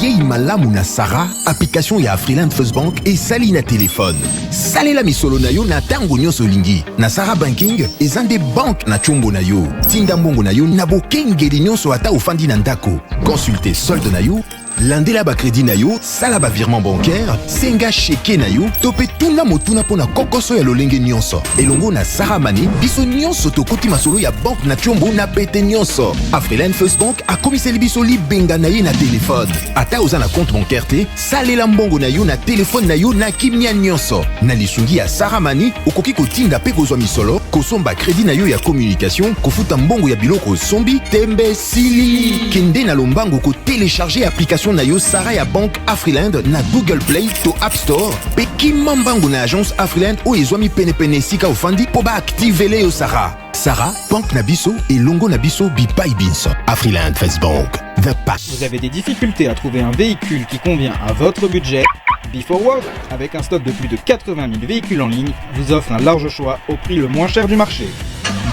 yei malamu na Sarah, application ya Afriland First Bank esali na téléphone. Salela misolo na yo na tango nyonso olingi. Na Sarah Banking, eza nde bank na chombo na yo. Tinda mbongo na yo na bokengeli nyonso ata ofandi na ndako. Consulter solde na yo, landela ba crédit na yo, sala ba virement bancaire, senga cheke na yo, tope tuna motuna pona kokoso ya lolenge nyonso. Elongo na Sarah Money, biso nyonso tokoti masolo ya bank na chombo na pete nyonso. Afriland First Bank akomiseli biso libenga na ye na téléphone. Ata oza na compte bancaire te, salela mbongo na yo na téléphone na yo na kimia nyonso. Na lisungi ya Sarah Money, okoki kotinda pe kozwa misolo, kosomba crédit na yo ya communication, kofuta mbongo ya biloko sombi, tembe sili. Kende na lombango ko télécharger application na yo Sarah ya Bank Afriland na Google Play to App Store. Pe kimambango na agence Afriland o ezwami pene sika ofandi po ba activele yo Sarah. Sarah, Bank Nabiso et Longo Nabiso Bipai Binso. Afriland First Bank, the pack. Vous avez des difficultés à trouver un véhicule qui convient à votre budget? BeForward, avec un stock de plus de 80 000 véhicules en ligne, vous offre un large choix au prix le moins cher du marché.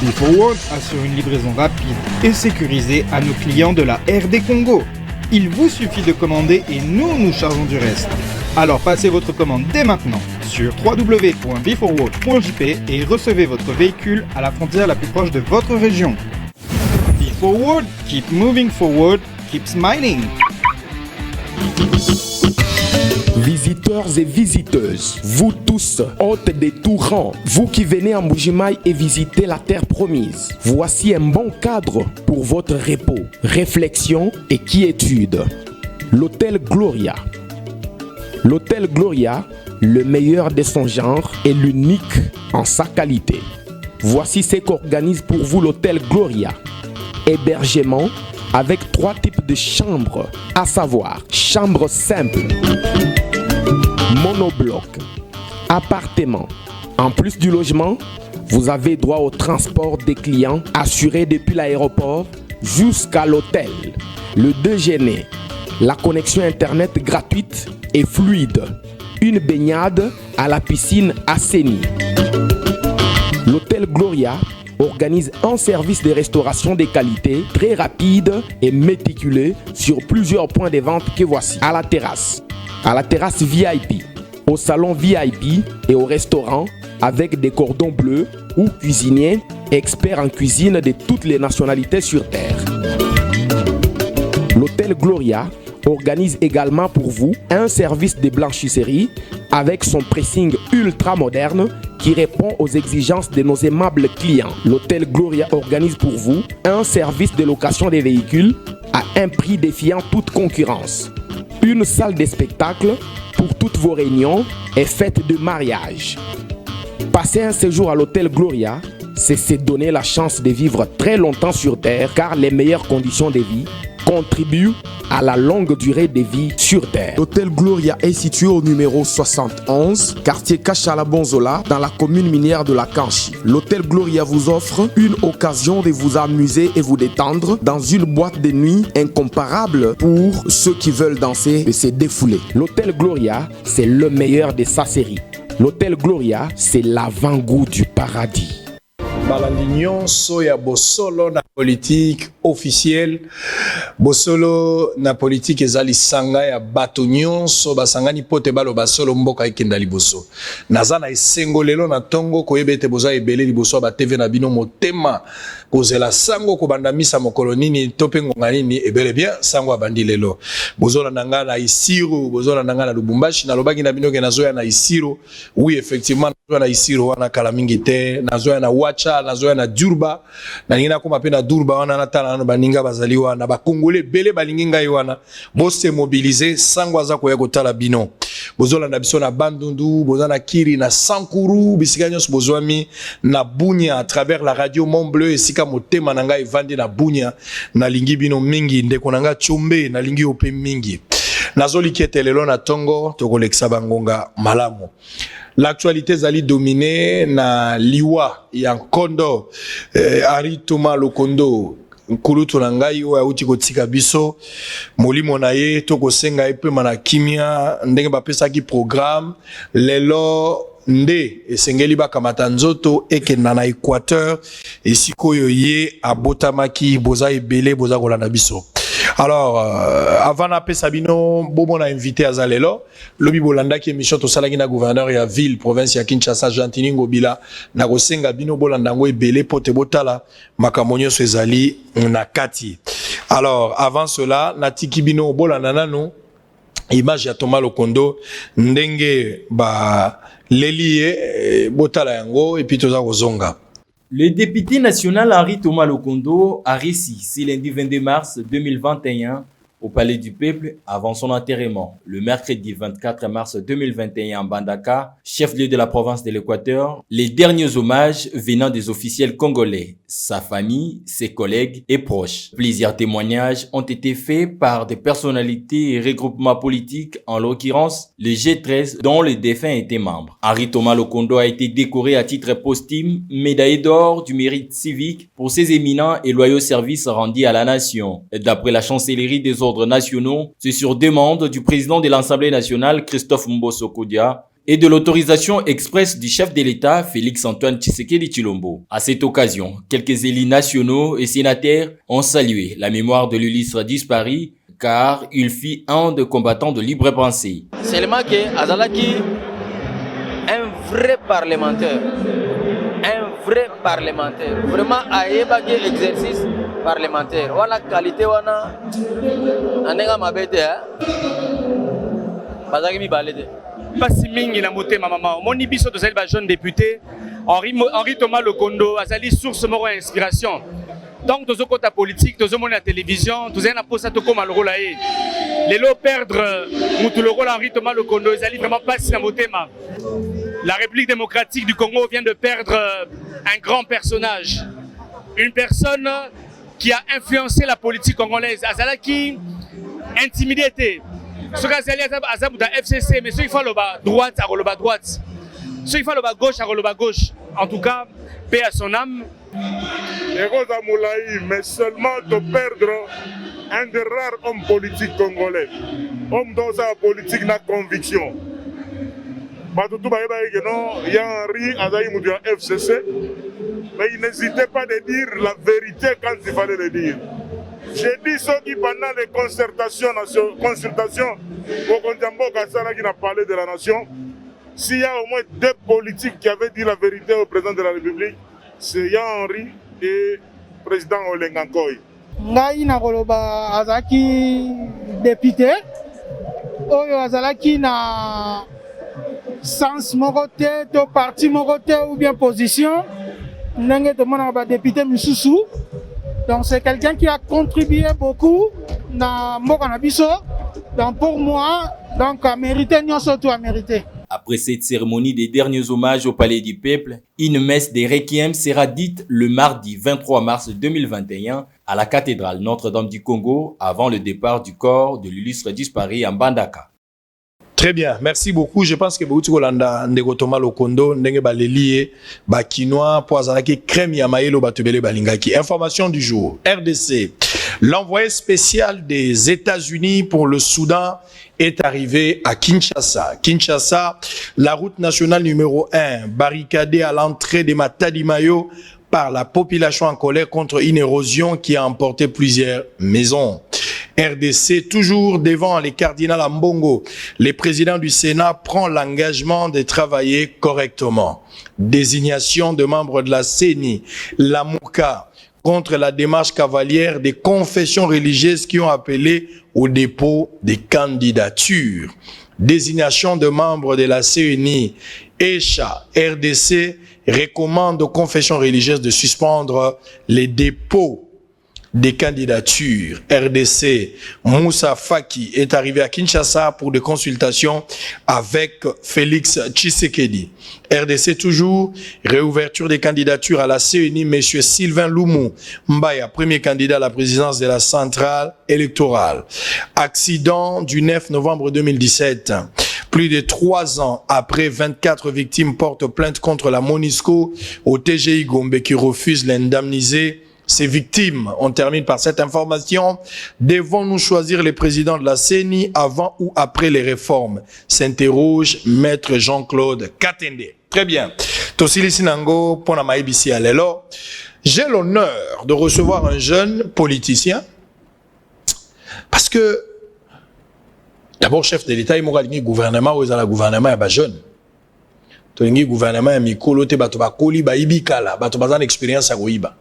BeForward assure une livraison rapide et sécurisée à nos clients de la RD Congo. Il vous suffit de commander et nous chargeons du reste. Alors passez votre commande dès maintenant sur www.beforward.jp et recevez votre véhicule à la frontière la plus proche de votre région. BeForward, keep moving forward, keep smiling. Visiteurs et visiteuses, vous tous, hôtes des tout rangs, vous qui venez en Mbuji-Mayi et visiter la terre promise, voici un bon cadre pour votre repos, réflexion et quiétude. L'hôtel Gloria. L'hôtel Gloria, le meilleur de son genre et l'unique en sa qualité. Voici ce qu'organise pour vous l'hôtel Gloria. Hébergement avec 3 types de chambres, à savoir chambre simple, monobloc, appartement. En plus du logement, vous avez droit au transport des clients assuré depuis l'aéroport jusqu'à l'hôtel. Le déjeuner, la connexion internet gratuite et fluide, une baignade à la piscine assainie. L'hôtel Gloria organise un service de restauration de qualité très rapide et méticuleux sur plusieurs points de vente que voici. À la terrasse VIP, au salon VIP et au restaurant avec des cordons bleus ou cuisiniers experts en cuisine de toutes les nationalités sur terre. L'hôtel Gloria organise également pour vous un service de blanchisserie avec son pressing ultra moderne qui répond aux exigences de nos aimables clients. L'hôtel Gloria organise pour vous un service de location des véhicules à un prix défiant toute concurrence. Une salle de spectacle pour toutes vos réunions et fêtes de mariage. Passer un séjour à l'hôtel Gloria, c'est se donner la chance de vivre très longtemps sur Terre car les meilleures conditions de vie contribuent à la longue durée de vie sur Terre. L'hôtel Gloria est situé au numéro 71, quartier Kachala-Bonzola, dans la commune minière de la Kanchi. L'hôtel Gloria vous offre une occasion de vous amuser et vous détendre dans une boîte de nuit incomparable pour ceux qui veulent danser et se défouler. L'hôtel Gloria, c'est le meilleur de sa série. L'hôtel Gloria, c'est l'avant-goût du paradis. Balandi nyonso ya bosolo na politique officielle, bosolo na politique ezali sanga ya bato nyonso basangani pote balo basolo mboka ekenda liboso. Naza na esengo lelo na tongo koyebete boza ebele liboso ba TV na bino motema kozela sango kobanda misa mokolo nini tope ngonga nini ebele bien sango abandi lelo. Bozola nanga na Isiro, bozola nanga na Lubumbashi na lobaki na bino ke nazoya na Isiro. Oui effectivement nazoya na Isiro wana kala mingi te, nazoya na Wacha, nazoya na Durba, na ningina kuma pe na Durba wana na tala na baninga bazali wana ba Congolais bele balinginga wana bose mobiliser sango aza koya kotala bino. Bozola na biso na Bandundu, bozola na Kiri na Sankuru, bisika nyonso bozwami na Bunia à travers la radio Mont Bleu esika motema nanga evandi na Bunia na lingi bino mingi ndeko nanga Chombe na lingi ope mingi. Nazoli kietelelo na tongo tokolekisa bangonga malamu. L'actualité zali dominée na liwa ya Nkondo Henri Thomas Lokondo nkulutu na ngai oyo auti kotika biso molimo na ye tokosenga epema na kimia ndenge bapesaki programme lelo nde esengeli bakamata nzoto ekenda na Équateur esikoyo ye abotamaki boza ebele boza kolanda biso. Alors, avant d'appeler Sabino, bon, on a invité Azalelo, Lobi Bolanda qui est mission au Salagina gouverneur et à ville, province ya Kinshasa, Jantini Ngobila, Nagosenga Bino Bolandango et Belé, Potebotala, Makamonio Sezali, Nakati. Alors, avant cela, Natiki Bino Bolandanano, image ya Thomas Lokondo, Ndenge, Lélie, Botala Yango, et puis Toza Ozonga. Le député national Henri Thomas Lokondo a réussi ce lundi 22 mars 2021 au Palais du Peuple avant son enterrement. Le mercredi 24 mars 2021 en Bandaka, chef-lieu de la province de l'Équateur, les derniers hommages venant des officiels congolais, sa famille, ses collègues et proches. Plusieurs témoignages ont été faits par des personnalités et regroupements politiques, en l'occurrence le G13 dont le défunt était membre. Henri Thomas Lokondo a été décoré à titre posthume, médaillé d'or du mérite civique pour ses éminents et loyaux services rendus à la nation. D'après la chancellerie des ordres nationaux, c'est sur demande du président de l'Assemblée nationale, Christophe Mbosso Kodia, et de l'autorisation expresse du chef de l'État, Félix-Antoine Tshisekedi Tshilombo. À cette occasion, quelques élus nationaux et sénateurs ont salué la mémoire de l'illustre disparu, car il fut un des combattants de libre pensée. Seulement que Azalaki, un vrai parlementaire, vraiment aïebaki exercice parlementaire. Voilà qualité wana, anenga mabete bazaki mi balede. Pasi mingi na motema mama moni biso tozali ba jeune député Henri Thomas Lokondo azali source moko ya inspiration. Donc tozo kota politique tozo mona télévision tozali na posa to koma lokola ye lelo perdre mutu lokola Henri Thomas Lokondo ezali vraiment pasi na motema. La République démocratique du Congo vient de perdre un grand personnage, une personne qui a influencé la politique congolaise. Azalaki intimidé. Ce qui a été FCC, mais ce qu'il faut le droite, à le droite. Ce qu'il faut le gauche, à le gauche. En tout cas, paix à son âme. Mais seulement de perdre un des rares hommes politiques congolais. Homme dans sa politique n'a conviction. Il y a Henri Azaï Moudia FCC, mais il n'hésitait pas de dire la vérité quand il fallait le dire. J'ai dit ceux qui pendant les consultations, au Kondiambo Kassara qui n'a parlé de la nation, s'il y a au moins deux politiques qui avaient dit la vérité au président de la République, c'est Yann Henri et le président Olengankoy. Ngai na koloba azaki député, oyo azalaki na sens moko te to parti moko te ou bien position ndenge tomona ba député misusu. Donc c'est quelqu'un qui a contribué beaucoup dans mboka na biso. Donc pour moi, donc a mérité nyonso tout a mérité. Après cette cérémonie des derniers hommages au Palais du Peuple, une messe des requiem sera dite le mardi 23 mars 2021 à la cathédrale Notre-Dame du Congo avant le départ du corps de l'illustre disparu en Bandaka. Très bien, merci beaucoup. Je pense que Bouti Kolanda Ndego Thomas Lokondo ndenge balelie ba quinoa poazalaki crème ya maelo batubele balingaki. Information du jour. RDC. L'envoyé spécial des États-Unis pour le Soudan est arrivé à Kinshasa. Kinshasa, la route nationale numéro 1, barricadée à l'entrée de Matadi Mayo par la population en colère contre une érosion qui a emporté plusieurs maisons. RDC, toujours devant les cardinals à Mbongo, le président du Sénat prend l'engagement de travailler correctement. Désignation de membres de la CENI, la MOUCA, contre la démarche cavalière des confessions religieuses qui ont appelé au dépôt des candidatures. Désignation de membres de la CENI, ECHA, RDC recommande aux confessions religieuses de suspendre les dépôts des candidatures. RDC, Moussa Faki est arrivé à Kinshasa pour des consultations avec Félix Tshisekedi. RDC toujours, réouverture des candidatures à la CENI, Monsieur Sylvain Loumou Mbaya, premier candidat à la présidence de la centrale électorale. Accident du 9 novembre 2017. Plus de 3 ans après, 24 victimes portent plainte contre la MONUSCO au TGI Gombe qui refuse d'indemniser ces victimes. On termine par cette information. Devons-nous choisir les présidents de la CENI avant ou après les réformes? S'interroge Maître Jean-Claude Katende. Très bien. Tosili Sinango, Pona Maïbisi Alelo. J'ai l'honneur de recevoir un jeune politicien, Parce que, d'abord, chef de l'État, il y a un gouvernement où il y a un gouvernement et jeune. Il y a un gouvernement et mikolo te bato bakoli ba ibikala, bato bazan expérience à goiba.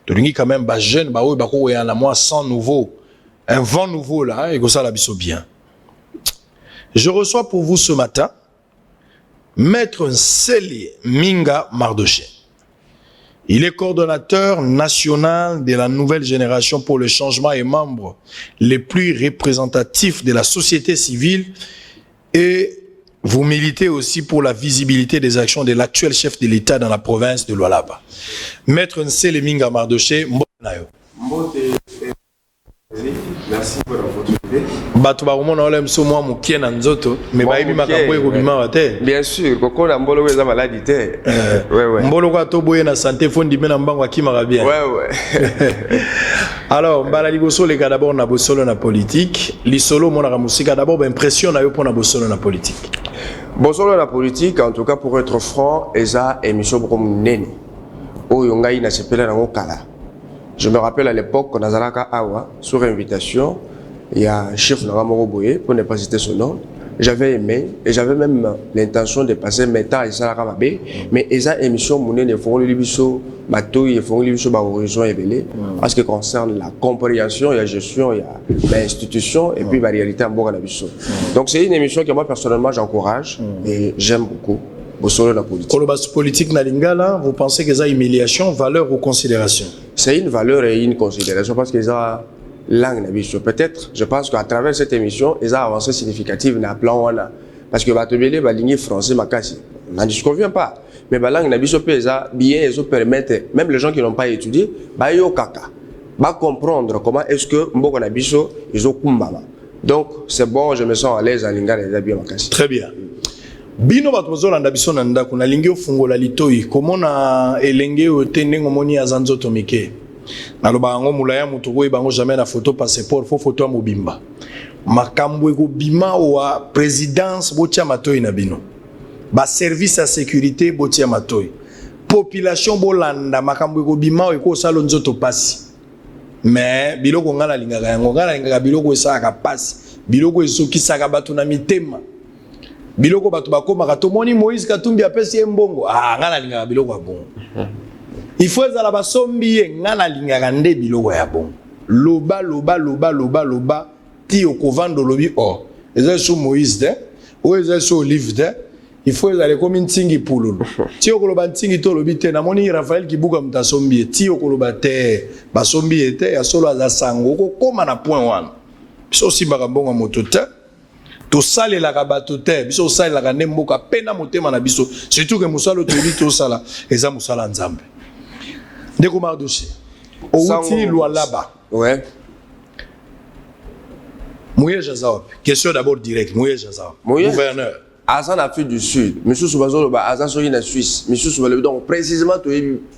Il y a quand même ba jeune ba oui ba ko ya na moi 100 nouveaux, un vent nouveau là et que ça la biso bien. Je reçois pour vous ce matin Maître Nsele Minga Mardoché. Il est coordonnateur national de la nouvelle génération pour le changement et membre les plus représentatifs de la société civile et vous militez aussi pour la visibilité des actions de l'actuel chef de l'État dans la province de Lualaba. Maître Nsele Minga Mardoché, merci pour votre idée. Bato ba komona ole mso mwa mukie na nzoto me ba ibi makambo eko bima wate. Bien sûr, koko na mbolo weza maladi te. Ouais. Mbolo kwa to boye na santé fondi mena mbango akima bien. Ouais. Alors, mbala liboso le d'abord na bosolo na politique, li solo mona ka musika d'abord ba impression na yo pour na bosolo na politique. Bosolo na politique en tout cas pour être franc, eza émission comme nene. O yongai na sepela na ngokala. Je me rappelle à l'époque qu'on a Awa, sur invitation, il y a un chef Naramoro Boye, pour ne pas citer son nom. J'avais aimé et j'avais même l'intention de passer mes temps à Salara Mabé, mais ils ont émission Mouné ne font l'Ibiso, Bateau, ils font l'Ibiso, Horizon et Belé, en ce qui concerne la compréhension, la gestion, l'institution et puis la réalité en Boganabiso. Donc c'est une émission que moi personnellement j'encourage et j'aime beaucoup. La politique na lingala, vous pensez que ça humiliation, valeur ou considération? C'est une valeur et une considération parce qu'ils ont langue nabiso. Peut-être, je pense qu'à travers cette émission, ils ont avancé significative dans le plan wana. Parce que batobele ba ligne français makasi. On n'en disconvient pas. Mais la langue nabiso ils ont bien, ils ont permettre même les gens qui n'ont pas étudié, ba yo kaka, ba comprendre comment est-ce que mboko nabiso ils ont kumbama. Donc c'est bon, je me sens à l'aise en lingala et bien makasi. Très bien. Bino batozolo ndabiso na ndako na lingi ofungola litoi komona elenge otende ngomoni azanzo tomike na loba ngo mulaya mutu ko bango jamais na photo passeport fo photo mobimba makambo eko bima wa présidence botia matoi na bino ba service à sécurité botia matoi population bolanda makambo eko bima eko salo nzoto pasi mais biloko ngala lingaka yango ngala lingaka biloko esaka pasi biloko esokisaka bato na mitema biloko bato bakoma to moni Moïse Katumbi apesi mbongo ngala lingaka biloko ya bongo il faut ezala basombi ngala lingaka nde biloko ya bongo loba ti okovando lobi ezali so Moïse de o ezali so Olive de il faut ezala comme ntingi pululu ti okoloba ntingi to lobi te na moni Raphaël Kibuka mutasombi ti okoloba te basombi te ya solo aza sango ko koma na point wana biso simbaka mbongo moto te to sale la rabato te biso sale la kande mboka pena motema na biso surtout que musalo to to sala eza musala nzambe ndeko Mardoché outi Lualaba ouais Mouye Jazaop question d'abord direct Mouye Jazaop gouverneur Azan Afrique du Sud monsieur Soubazolo ba Azan soyi na Suisse monsieur Soubazolo donc précisément to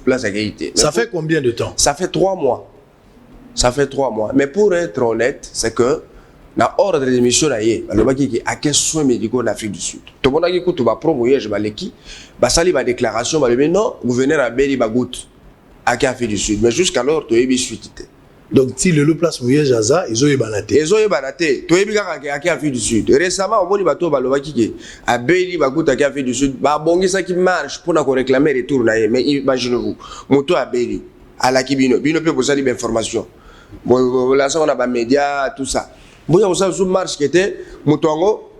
place à Gaïté ça fait combien de temps ça fait 3 mois mais pour être honnête c'est que na ordre de l'émission là yé le baki qui a quel soins médicaux en Afrique du Sud to bona ki kutu ba promoyer je baleki ba sali ba déclaration ba le non gouverneur a beli ba gout à Afrique du Sud mais jusqu'alors to yebi suite donc si le place Mouye Jaza ils ont yebanaté to yebi kaka à Afrique du Sud récemment on boni bato ba le baki qui a beli ba gout à Afrique du Sud ba bongisa qui marche pour na ko réclamer retour na yé mais imaginez-vous moto a beli à la kibino bino peut poser des informations bon là ça on a ba médias tout ça bon ça vous marche qui était mutongo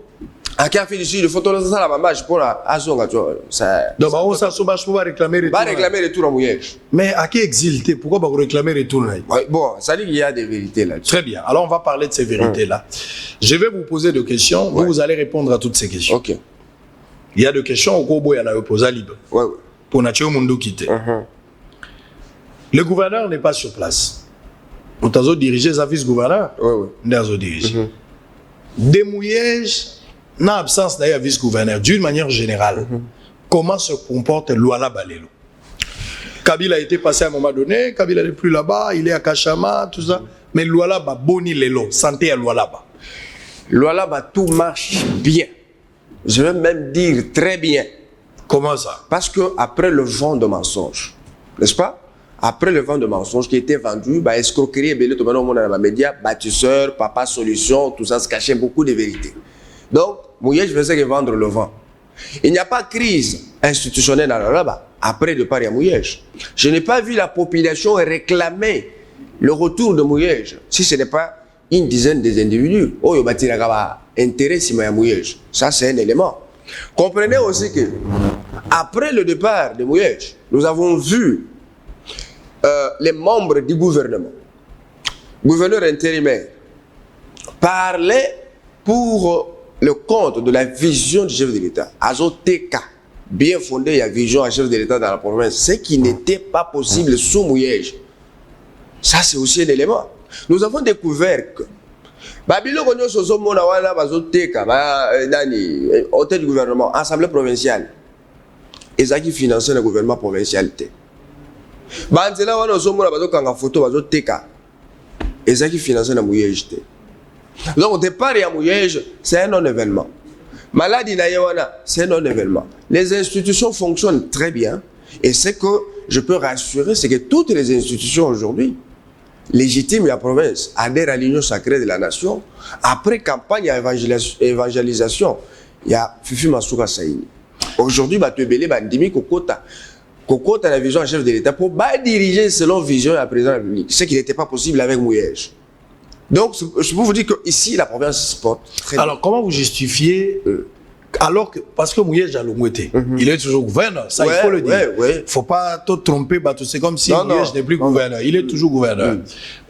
à Afrique du Sud le photo ça la mamage pour azonga ça donc on ça se marche pour réclamer retour à Mouye mais à qui exilté pourquoi pas réclamer retour là bon ça dit qu'il y a des vérités là très bien alors on va parler de ces vérités là je vais vous poser des questions vous allez répondre à toutes ces questions OK il y a des questions au Kobo il y en a posé libre pour Natio Mundo quitter le gouverneur n'est pas sur place nous avons dirigé sa vice-gouverneur nous avons dirigé Demouyej n'a absence d'ailleurs vice-gouverneur d'une manière générale comment se comporte Lualaba Lelo Kabila a été passé à un moment donné Kabila n'est plus là-bas il est à Kachama tout ça mais Lualaba boni Lelo santé à Lualaba tout marche bien je vais même dire très bien comment ça parce que après le vent de mensonge n'est-ce pas après le vent de mensonges qui était vendu, bah, escroquerie et belé, tout le monde dans les médias, bâtisseur, papa solution, tout ça se cachait beaucoup de vérités. Donc, Mouyej faisait que vendre le vent. Il n'y a pas de crise institutionnelle là-bas, après le départ de Mouyej. Je n'ai pas vu la population réclamer le retour de Mouyej, si ce n'est pas une dizaine des individus. Oh, il y a intérêt si Mouyej. Ça, c'est un élément. Comprenez aussi que, après le départ de Mouyej, nous avons vu les membres du gouvernement, gouverneur intérimaire, parler pour le compte de la vision du chef de l'État. Azoteka, bien fondé, il y a vision à chef de l'État dans la province, ce qui n'était pas possible sous Mouyej. Ça, c'est aussi un élément. Nous avons découvert que Babilo Konyo Soso Monawana Bazoteka, hôtel du gouvernement, assemblée provinciale, ils ont financé le gouvernement provincial. Banzela wana osomona bazokanga photo bazoteka ezaki financé na Mouyej. Donc au départ ya Mouyej, c'est un non-événement. Maladie na yewana, c'est un non-événement. Les institutions fonctionnent très bien et ce que je peux rassurer, c'est que toutes les institutions aujourd'hui légitimes de la province adhèrent à l'union sacrée de la nation. Après campagne à évangélisation, il y a Fifi Masuka Saïni. Aujourd'hui, Batebele Bandimi Kokota. Coco a la vision en chef de l'État pour diriger selon vision à la présidence de la République, ce qui n'était pas possible avec Mouyej. Donc, je peux vous dire qu'ici, la province se porte très bien. Alors, comment vous justifiez, alors que, parce que Mouyej a l'Omouete, il est toujours gouverneur, ça il faut le dire. Il ne faut pas te tromper, c'est comme si Mouyej n'est plus gouverneur, il est toujours gouverneur.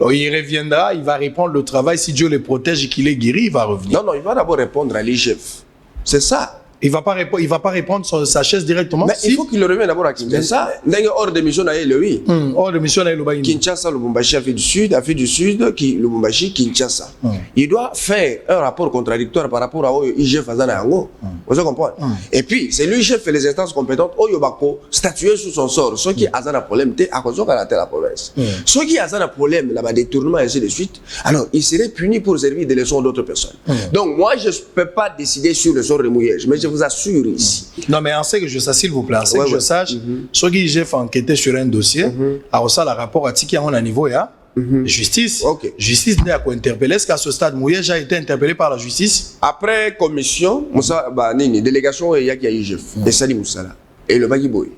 Donc, il reviendra, il va répondre le travail, si Dieu le protège et qu'il est guéri, il va revenir. Non, il va d'abord répondre à l'IGF. C'est ça. Il va pas répondre sur sa chaise directement. Mais il faut qu'il le revienne d'abord à Kinshasa. Hors de mission, oui. Hors de mission, Kinshasa, Lubumbashi, Afrique du Sud, Lubumbashi, Kinshasa. Il doit faire un rapport contradictoire par rapport à l'IGF Azanayango. Vous comprenez? Et puis, c'est lui qui fait les instances compétentes. Oyobako, statuer sur son sort. Ceux qui ont un problème, à cause de la province. Ceux qui ont un problème, là-bas, détournement et ainsi de suite, alors ils seraient punis pour servir des leçons d'autres personnes. Donc, moi, je ne peux pas décider sur le sort de Mouyej. Mais je vous assure ici. Non, mais en ce que je sache, s'il vous plaît, en ce que je sache, ceux qui j'ai fait enquêter sur un dossier, à ça, le rapport à Tiki à niveau, il y a justice. Justice n'est à quoi interpeller. Est-ce qu'à ce stade, Mouyej a été interpellé par la justice? Après commission, délégation, il y a IGF, et Sali Moussala, et le Bagiboy.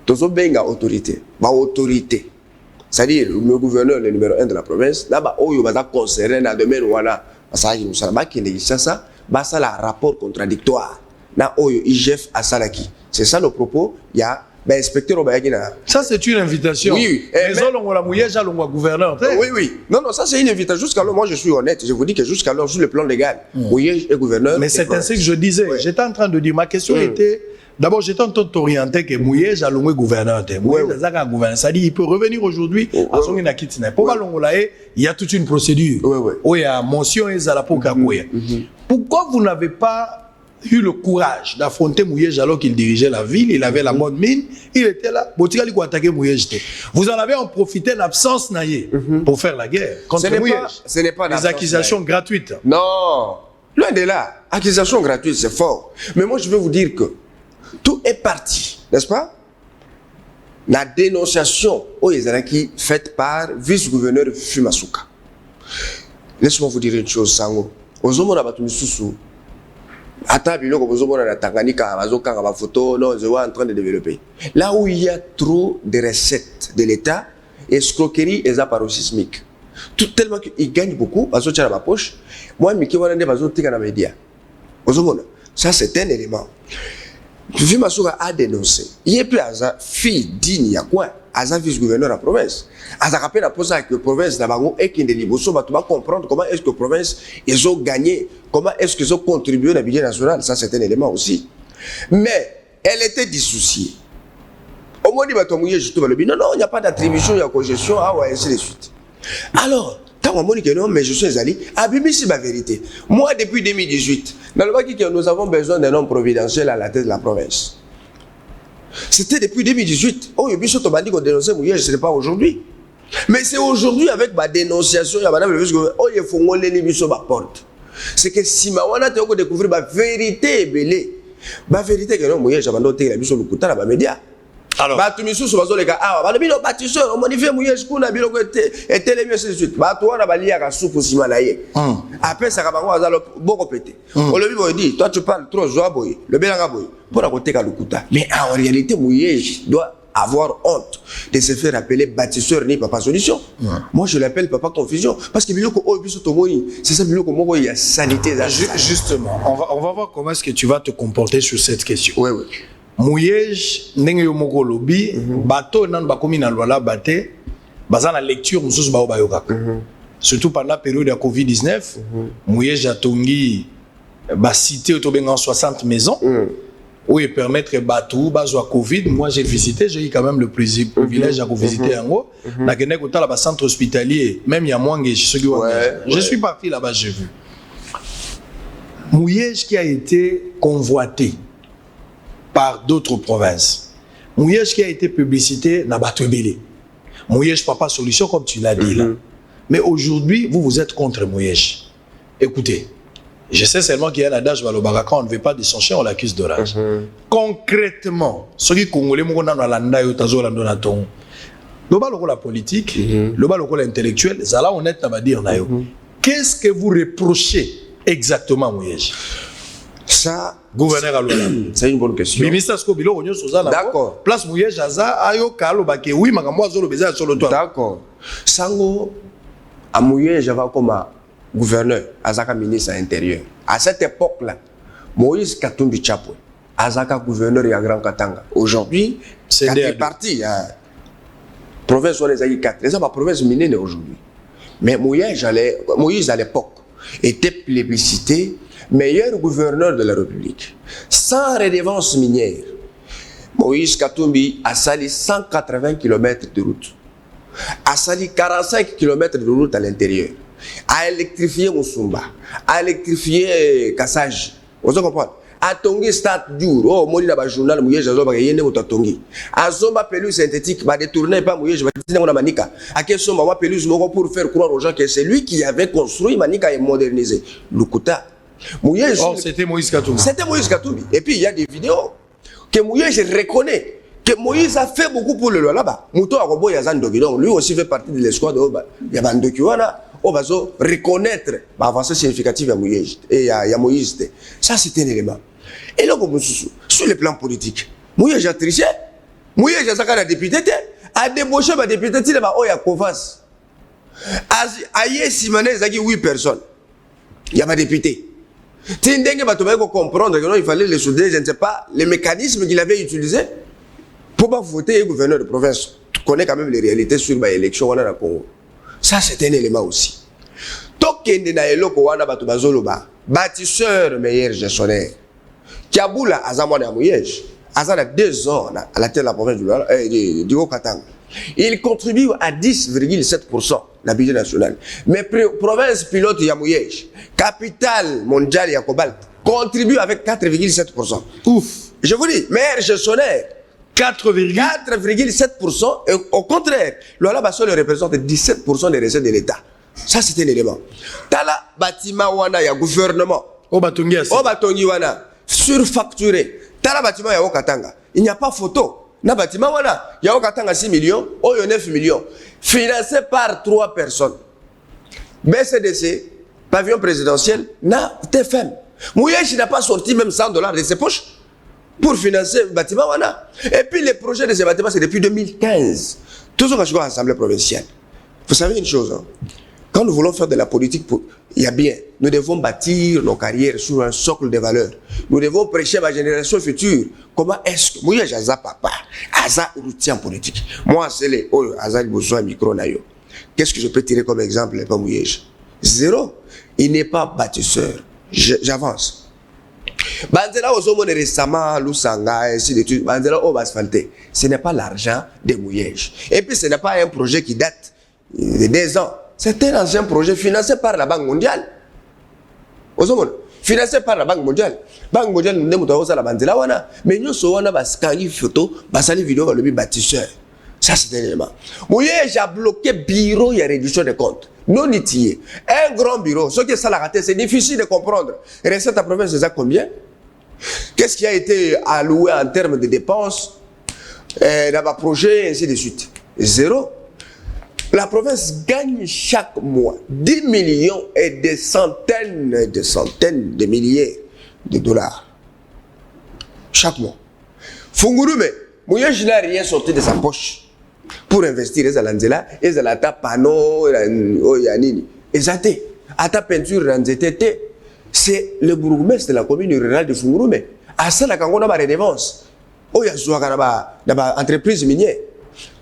Tous les benga autorité, autorité. C'est-à-dire le gouverneur, le numéro 1 de la province, là-bas, il y a concerné dans le domaine où il y a ça, c'est un rapport contradictoire. C'est ça le propos. Il y a inspecteur. Ça, c'est une invitation. Oui. Mais gouverneur. Oui. Non, ça, c'est une invitation. Jusqu'alors, moi, je suis honnête. Je vous dis que jusqu'alors, sur le plan légal, Mouyej est gouverneur. Mais c'est ainsi que je disais. J'étais en train de dire, ma question était. D'abord, j'étais en train d'orienter que Mouyej a l'ongé gouverneur. Mouyej a gouverneur. Ça dit, il peut revenir aujourd'hui à son inakitine. Pourquoi il y a toute une procédure. Il y a mention et pourquoi vous n'avez pas eu le courage d'affronter Mouyej alors qu'il dirigeait la ville, il avait la bonne mine, il était là, vous en avez en profité l'absence naïe pour faire la guerre contre Mouyej. Ce n'est pas des accusations gratuites. Non, loin de là, accusation gratuite c'est fort. Mais moi je veux vous dire que tout est parti, n'est-ce pas? La dénonciation qui faite par vice-gouverneur Fumasuka. Laisse-moi vous dire une chose, Sango. Ozomona batumisusu. Ata biloko bozomona na Tanganyika, bazokanga ba photo, non, je vois en train de développer. Là où il y a trop de recettes de l'État, escroquerie et paroxysmique. Tout tellement qu'ils gagnent beaucoup, bazotia dans ma poche. Moi, Miki Wanande bazotika na média. Ozomona. Ça c'est un élément. Fifi Masuka a dénoncé. Il est plus à fille digne, il y a quoi? Aza vice-gouverneur de la province. Aza rappelle la province que la province d'Abango et qui est comprendre comment est-ce que la province ils ont gagné, comment est-ce qu'ils ont contribué à la budget national. Ça, c'est un élément aussi. Mais elle était dissociée. Au moins, il va tomber justement le non, il n'y a pas d'attribution, il y a congestion, ainsi de suite. Alors, tant on dit que non, mais je suis allé, c'est ma vérité. Moi, depuis 2018, dans le Baki, nous avons besoin d'un homme providentiel à la tête de la province. C'était depuis 2018. Oh, il y a des bandits qui ont dénoncé Mouyej, ce n'est pas aujourd'hui. Mais c'est aujourd'hui avec ma dénonciation, il y a madame le vice-gouverneur, oh, il faut que les biso ma porte. C'est que si ma wana te ko découvrir ma vérité belé. Ma vérité que non Mouyej abandonné la biso le kuta na ba média. Alors, bah, tu me sous sur les gars, ah, bah, le bilo bâtisseur, on modifie mouillé, je connais bilo et télé mieux, c'est de suite. Bah, toi, on a balayé à la soupe aussi malaye. Après, ça va avoir beaucoup pété. On le dit, toi, tu parles trop, Zoaboy, le Bélangaboy, pour la côté Kalukuta. Mais en réalité, mouillé doit avoir honte de se faire appeler bâtisseur ni papa solution. Moi, je l'appelle papa confusion. Parce que c'est ça, il y a sanité. Justement, on va voir comment est-ce que tu vas te comporter sur cette question. Oui, oui. Mouyej ndenge yo moko lobi bato nan bakomi na lwala bate baza na lecture mususu bao bayokaka surtout pendant la période de Covid-19 Mouyej atongi ba cité to benga 60 maisons où ils permettre bato bazwa Covid. Moi j'ai visité, j'ai eu quand même le privilège à visiter yango na kende ko tala ba centre hospitalier même ya Mwange je suis parti là-bas, j'ai vu Mouyej qui a été convoité par d'autres provinces. Mouyej qui a été publicité n'a pas tebélé. Mouyej papa solution comme tu l'as dit là. Mais aujourd'hui, vous êtes contre Mouyej. Écoutez, je sais seulement qu'il y a un adage quand on ne veut pas de son chien, on l'accuse de rage. Concrètement, ceux qui congolais mon na landa yo tazo lando na ton. Le bas la politique, le bas la intellectuel, ça là honnête na va dire na yo. Qu'est-ce que vous reprochez exactement Mouyej? Ça, gouverneur Alola. C'est une bonne question. D'accord. Place Mouyej Aza, ayo kalo bake oui makambo azolo beza sur le toit. D'accord. Sango à Mouyej j'avais comme gouverneur, Azaka ministre à l'intérieur. À cette époque-là, Moïse Katumbi Chapwe, Azaka gouverneur à Grand Katanga. Aujourd'hui, c'est parti à province où les aïe 4. C'est ma province minière aujourd'hui. Mais Moïse à l'époque était plébiscité meilleur gouverneur de la République. Sans redevance minière, Moïse Katumbi a sali 180 km de route, a sali 45 km de route à l'intérieur, a électrifié Moussumba, a électrifié Kassage. Vous comprenez? A tongi stade dur, oh, moi, là, journal, Mouyej, Azoba, Yene, Moutatongi. A Zomba pelouse synthétique, bah, détourné pas Mouyej, je vais dire, on a Manika. A question, ma pelouse, pour faire croire aux gens que c'est lui qui avait construit Manika et modernisé. Lukuta. Mouyej, c'était Moïse Katumbi. C'était Moïse Katumbi. Et puis il y a des vidéos que Mouyej reconnaît que Moïse a fait beaucoup pour le loi là-bas. Mouto Arobo Yazandogi, donc lui aussi fait partie de l'escouade. Il y a Bandokiwana, on va reconnaître l'avancée significative à Mouyej et à Moïse. Ça c'est un élément. Et là, sur le plan politique, Mouyej a triché. Mouyej a un député, a débauché un député, il y a Kovas. Aïe Simane, il y a 8 personnes. Il y a un député. Tindenge Batobaye comprendre que non, il fallait les souder, je ne sais pas, les mécanismes qu'il avait utilisés pour pas voter un gouverneur de province. Tu connais quand même les réalités sur l'élection au Congo. Ça, c'est un élément aussi. Tokende na eloko wana bato bazoloba, bâtisseur meilleur gestionnaire. Kiabula azamwana Mouyej, azana 2 ans à la tête de la province du Haut-Katanga. Il contribue à 10,7% la budget national. Mais province pilote Yamouyej, capitale mondiale Yakobalt, contribue avec 4,7%. Ouf. Je vous dis, meilleur gestionnaire, 4,7%. Et au contraire, le Bassol représente 17% des recettes de l'État. Ça, c'est un élément. Tala bâtiment wana ya gouvernement. Obatongi wana, surfacturé. Tala bâtiment ya Okatanga. Il n'y a pas photo. Na bâtiment wana, ya Okatanga 6 millions, Oyo 9 millions. Financé par 3 personnes. BCDC, pavillon présidentiel, na TFM. Mouyej n'a pas sorti même $100 de ses poches pour financer le bâtiment wana. Et puis les projets de ces bâtiments, c'est depuis 2015. Toujours quand je vois l'Assemblée provinciale. Vous savez une chose, hein? Quand nous voulons faire de la politique, il y a bien, nous devons bâtir nos carrières sur un socle de valeurs. Nous devons prêcher à ma génération future. Comment est-ce que moi, j'ai papa, Aza outil en politique. Moi, c'est les Aza besoin micro nayo. Qu'est-ce que je peux tirer comme exemple pour Mouyej? 0. Il n'est pas bâtisseur. J'avance. Bandela Ozomone récemment, Lusanga, ainsi de suite. Bandela Obasphalte. Ce n'est pas l'argent de Mouyej. Et puis, ce n'est pas un projet qui date de 2 ans. C'est un ancien projet financé par la Banque mondiale. Financé par la Banque mondiale. Banque mondiale, nous avons la bandela wana. Mais nous avons une photo, une vidéo, le bâtisseur. Ça, c'est un élément. Mouyej a bloqué bureau, il y a réduction des comptes. Non nitié. Un grand bureau. Ce qui est ça la raté, c'est difficile de comprendre. Recette à province, c'est ça combien? Qu'est-ce qui a été alloué en termes de dépenses? dans ma projet, ainsi de suite. Zéro. La province gagne chaque mois 10 millions et des centaines de milliers de dollars. Chaque mois. Fungurume, Mouyesh n'a rien sorti de sa poche pour investir dans l'Anzela, et dans la panneau, et zate, à ta peinture, c'est le bourgmestre de la commune rurale de Fungurume. À ça, la Kangona va redevance. Oh, il y a une entreprise minière.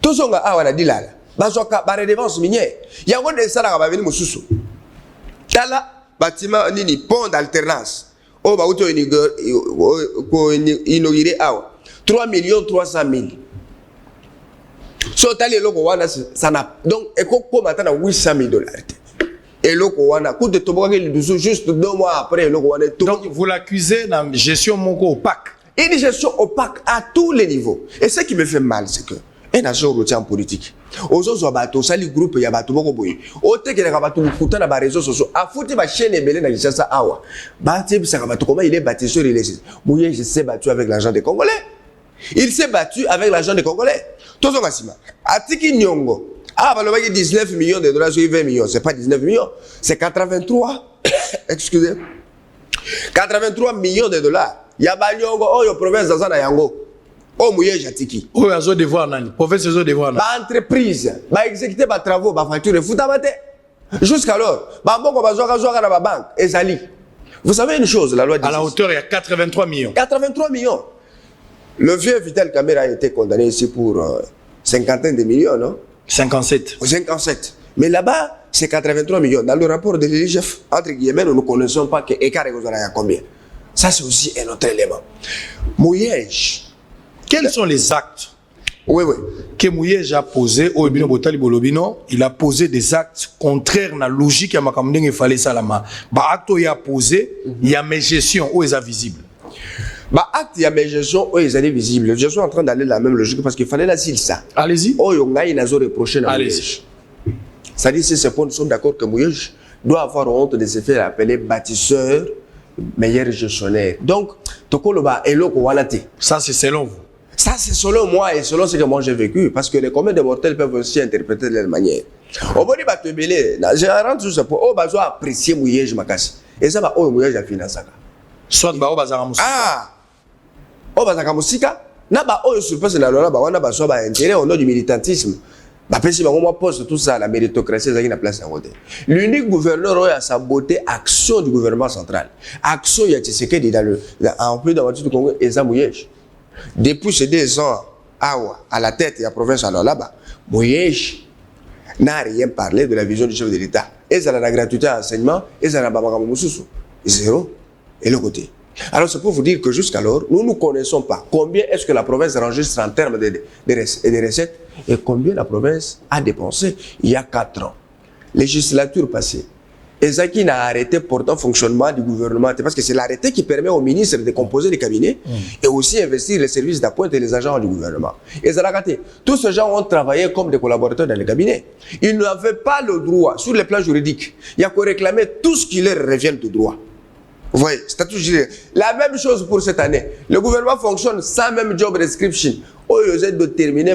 Tout ce qu'on a dit là, bazoka ba redevance minière. Il y a un ça là va venir mususu. Tala bâtiment nini pont d'alternance. Oh ba auto inauguré awa 3 300 000. So tali loko wana ça n'a donc eko maintenant 800 000 $. Et loko wana coûte de toboka juste 2 mois après loko wana. Donc vous l'accusez d'une gestion moko opaque. Une gestion opaque à tous les niveaux. Et ce qui me fait mal, c'est que un agent routier en politique, aux autres bateaux, ça les groupes, il y a bateau beaucoup boy. Au tel que les bateaux coûtent dans les réseaux sociaux, à foutre ma chaîne et belé dans les ça awa. Bâti, ça bateau comment il est bâti sur les laisses. Mouillé, je sais battu avec l'argent des Congolais. Il s'est battu avec l'argent des Congolais. Tout ça, Massima. Atiki Nyongo. Ah, bah, le 19 millions de dollars sur 20 millions. C'est pas 19 millions, c'est 83. Excusez. 83 millions de dollars. Yaba Nyongo, oh, yo province dans un yango. Oh, mouillé, jatiki. Oh, il y a des devoirs, nani. Professeur, des devoirs. Ba entreprise, ba exécuter ba travaux, ba facture, foutamate. Jusqu'alors, ba mboko ba zoka na ba banque, ezali. Vous savez une chose, la loi dit. À la hauteur, il y a 83 millions. 83 millions. Le vieux Vital Kamera a été condamné ici pour cinquantaine de millions, non? 57. 57. Mais là-bas, c'est 83 millions. Dans le rapport de l'IGF, entre guillemets, nous ne connaissons pas que écart est combien. Ça, c'est aussi un autre élément. Mouyej. Quels sont les actes oui. que Mouyej a posé au Ebino Botali Bolobino? Il a posé des actes contraires à la logique à Makamdeng et Fallait Salama. Bah, acte il a posé, il y a mes gestions où ils sont visibles. Bah, acte il y a mes gestions où ils sont visibles. Je suis en train d'aller dans la même logique parce qu'il fallait la s'il ça. Allez-y. Oh, il y a reproché dans Allez-y. Ça dit, si ces points sont d'accord que Mouyej doit avoir honte de se faire appeler bâtisseur, meilleur gestionnaire. Donc, ça c'est selon vous. Ça c'est selon moi et selon ce que moi j'ai vécu. Parce que les communs de mortels peuvent aussi interpréter de leur manière. Au bout de j'ai rentré sur ce point. Oh, bah, je dois apprécier Mouyej, je m'acasse. Et ça va, oh, Mouyej a fini ça. Soit, bah, oh, bah, ça ah! Oh, bah, ça musika. Na, bah, oh, sur place, na, bah, on a bah, soit, bah, intérêt au nom du militantisme. Bah, si on pose tout ça, la méritocratie, ça, il a place à côté. L'unique gouverneur a saboté l'action du gouvernement central. Action, il y a Tshisekedi dans le, en plus dans le du Congo, et ça, Mouyej. Depuis ces 2 ans, à la tête de la province, alors là-bas, Mouyej n'a rien parlé de la vision du chef de l'État. Et ça, la gratuité à l'enseignement, et ça, la Bamagamo Moussoussou. Zéro. Et le côté. Alors, c'est pour vous dire que jusqu'alors, nous ne connaissons pas combien est-ce que la province enregistre en termes de recettes et combien la province a dépensé il y a 4 ans. Législature passée. Ezaki n'a arrêté pourtant le fonctionnement du gouvernement parce que c'est l'arrêté qui permet au ministre de composer les cabinets et aussi investir les services d'appointe et les agents du gouvernement. Et ça l'a raté. Tous ces gens ont travaillé comme des collaborateurs dans les cabinets. Ils n'avaient pas le droit, sur le plan juridique, il y a qu'à réclamer tout ce qui leur revient de droit. Vous voyez, statut juridique. La même chose pour cette année. Le gouvernement fonctionne sans même job description. Où ils ont déterminé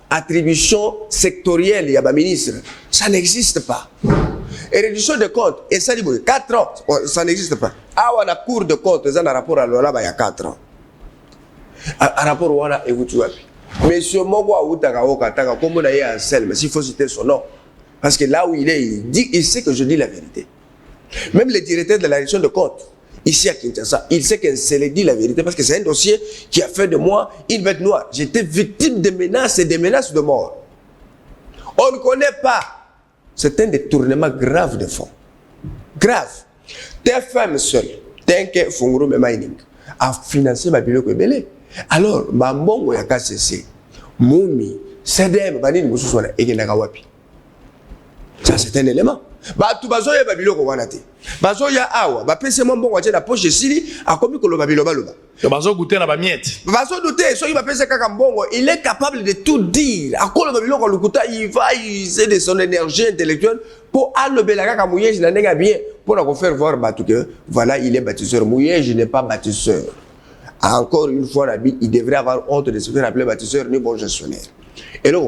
attribution sectorielle, il y a un ministre. Ça n'existe pas. Et réduction de comptes, et ça dit 4 ans, ça n'existe pas. Ah, on a cours de comptes, ils ont un rapport à l'OLA, il y a 4 ans. Un rapport où on a écouté. Monsieur Mogwa Outaka Okataka, comme on a eu un seul, mais s'il faut citer son nom. Parce que là où il est, il sait que je dis la vérité. Même le directeur de la réduction de comptes, ici à Kinshasa, il sait que c'est le dit la vérité parce que c'est un dossier qui a fait de moi une bête noire. J'étais victime de menaces et de menaces de mort. On ne connaît pas. C'est un détournement grave de fonds. Grave. TFM seul, tant que Fungurume Mining, a financé ma bibliothèque belé. Alors, ma mbongo ya KCC, Moumi, CDM, Banini Moussouana, et Genagawapi. Ça, c'est un élément. Bah, tout bazo ya babilo ko wanate. Bazo ya awa, ba pese mo mbongo na poche sili, a komi ko lo babilo baloba. Le bazo goûter na ba miette. Bazo douter, so il va pese kaka mbongo, il est capable de tout dire. A ko lo babilo ko lukuta, il va user de son énergie intellectuelle pour alobela kaka Mouyej na ndenga bien pour la faire voir batu que voilà, il est bâtisseur. Mouyej n'est pas bâtisseur. encore une fois, il devrait avoir honte de se faire appeler bâtisseur ni bon gestionnaire. Et là,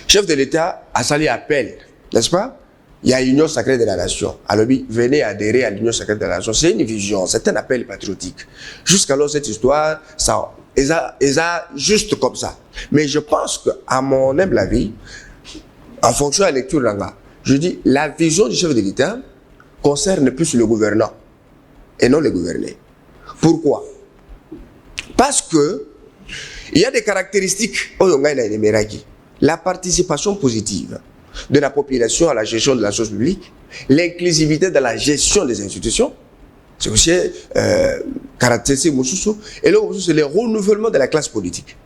chef de l'État a sali appel, n'est-ce pas? Il y a l'Union sacrée de la nation. Alors, venez adhérer à l'Union sacrée de la nation. C'est une vision, c'est un appel patriotique. Jusqu'alors, cette histoire, ça, juste comme ça. Mais je pense qu'à mon humble avis, en fonction de la lecture là, je dis, la vision du chef de l'État concerne plus le gouvernant et non les gouvernés. Pourquoi? Parce que il y a des caractéristiques. La participation positive de la population à la gestion de la chose publique, l'inclusivité dans la gestion des institutions, c'est aussi caractéristique. Et là, c'est le renouvellement de la classe politique,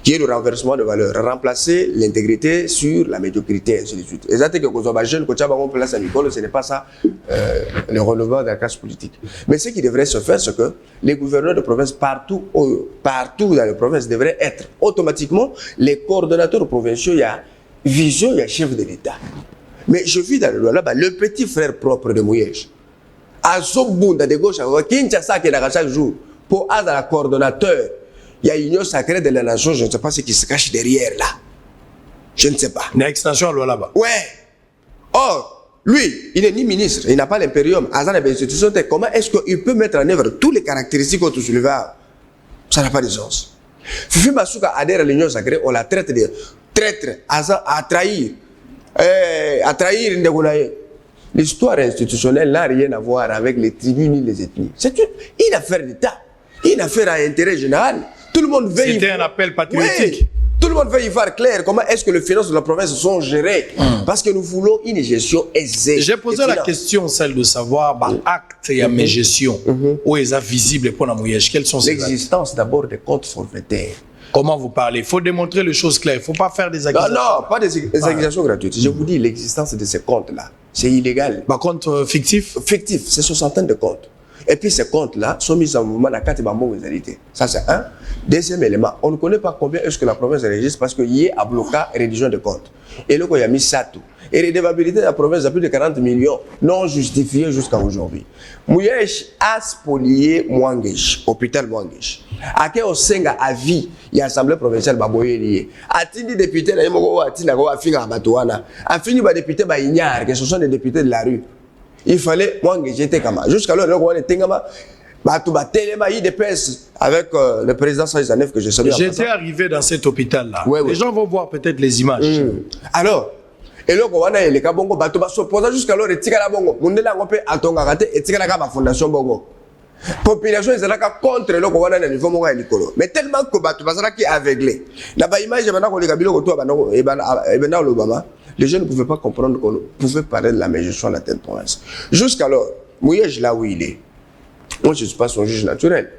qui est le renversement de valeurs, remplacer l'intégrité sur la médiocrité, ainsi de suite. Exactement, ce n'est pas ça le renouvellement de la classe politique. Mais ce qui devrait se faire, c'est que les gouverneurs de province partout dans les provinces devraient être automatiquement les coordonnateurs provinciaux. Il y a vision, il y a chef de l'État. Mais je vis dans le loi là-bas, le petit frère propre de Mouyej, à Zobunda de gauche, Kinshasa qui est là chaque jour, pour être la coordonnateur. Il y a l'Union sacrée de la nation, je ne sais pas ce qui se cache derrière là. Je ne sais pas. Une extension à loi là-bas. Ouais. Or, lui, il n'est ni ministre, il n'a pas l'impérium. Comment est-ce qu'il peut mettre en œuvre toutes les caractéristiques qu'on te souleva? Ça n'a pas de sens. Fifi Masuka adhère à l'Union sacrée, on la traite de traître, à trahir. À trahir l'histoire institutionnelle n'a rien à voir avec les tribus ni les ethnies. C'est une affaire d'État, une affaire à intérêt général. Tout le monde veut. C'était un appel patriotique. Oui. Tout le monde veut y voir clair comment est-ce que les finances de la province sont gérées. Parce que nous voulons une gestion aisée. J'ai posé la question, celle de savoir, acte et mes gestions, où est-ce visible pour la Mouyej? Quelles sont ces actes? L'existence d'abord des comptes forfaitaires. Comment vous parlez? Il faut démontrer les choses claires. Il ne faut pas faire des accusations. Non, pas des accusations gratuites. Je vous dis, l'existence de ces comptes-là, c'est illégal. Par contre, fictif? Fictif, c'est sur centaines de comptes. Et puis ces comptes-là sont mis en mouvement dans 4 bambous réalité. Ça, c'est un. Deuxième élément, on ne connaît pas combien est-ce que la province enregistre parce qu'il y a à bloquer rédition de comptes. Et là, il y a mis ça tout. Et les redevabilités de la province a plus de 40 millions non justifiées jusqu'à aujourd'hui. Mouyej a spolié Mwangesh, hôpital Mwangesh. À quel au Senga à vie, il y a l'Assemblée provinciale Baboye lié. A tini député, il y a a fini par député Ignare, que ce sont des députés de la rue. Il fallait Mwangesh était comme ça. Jusqu'alors, le Tengama. Avec le président Saïzanev que je salue. J'étais arrivé dans cet hôpital-là. Ouais, les gens vont voir peut-être les images. Alors, et là, on a les Kabongo, Batoba s'opposa jusqu'alors, et Tigala Bongo, Mundela Ngopé, Atongagate, et Tigala Fondation Bongo. Population est là contre le Kowana à niveau mondial écolo. Mais tellement que Batoba qui est aveuglé. Là-bas, image, les gens ne pouvaient pas comprendre qu'on pouvait parler de la gestion de la telle province. Jusqu'alors, Mouyej là où il est. Moi, je ne suis pas son juge naturel.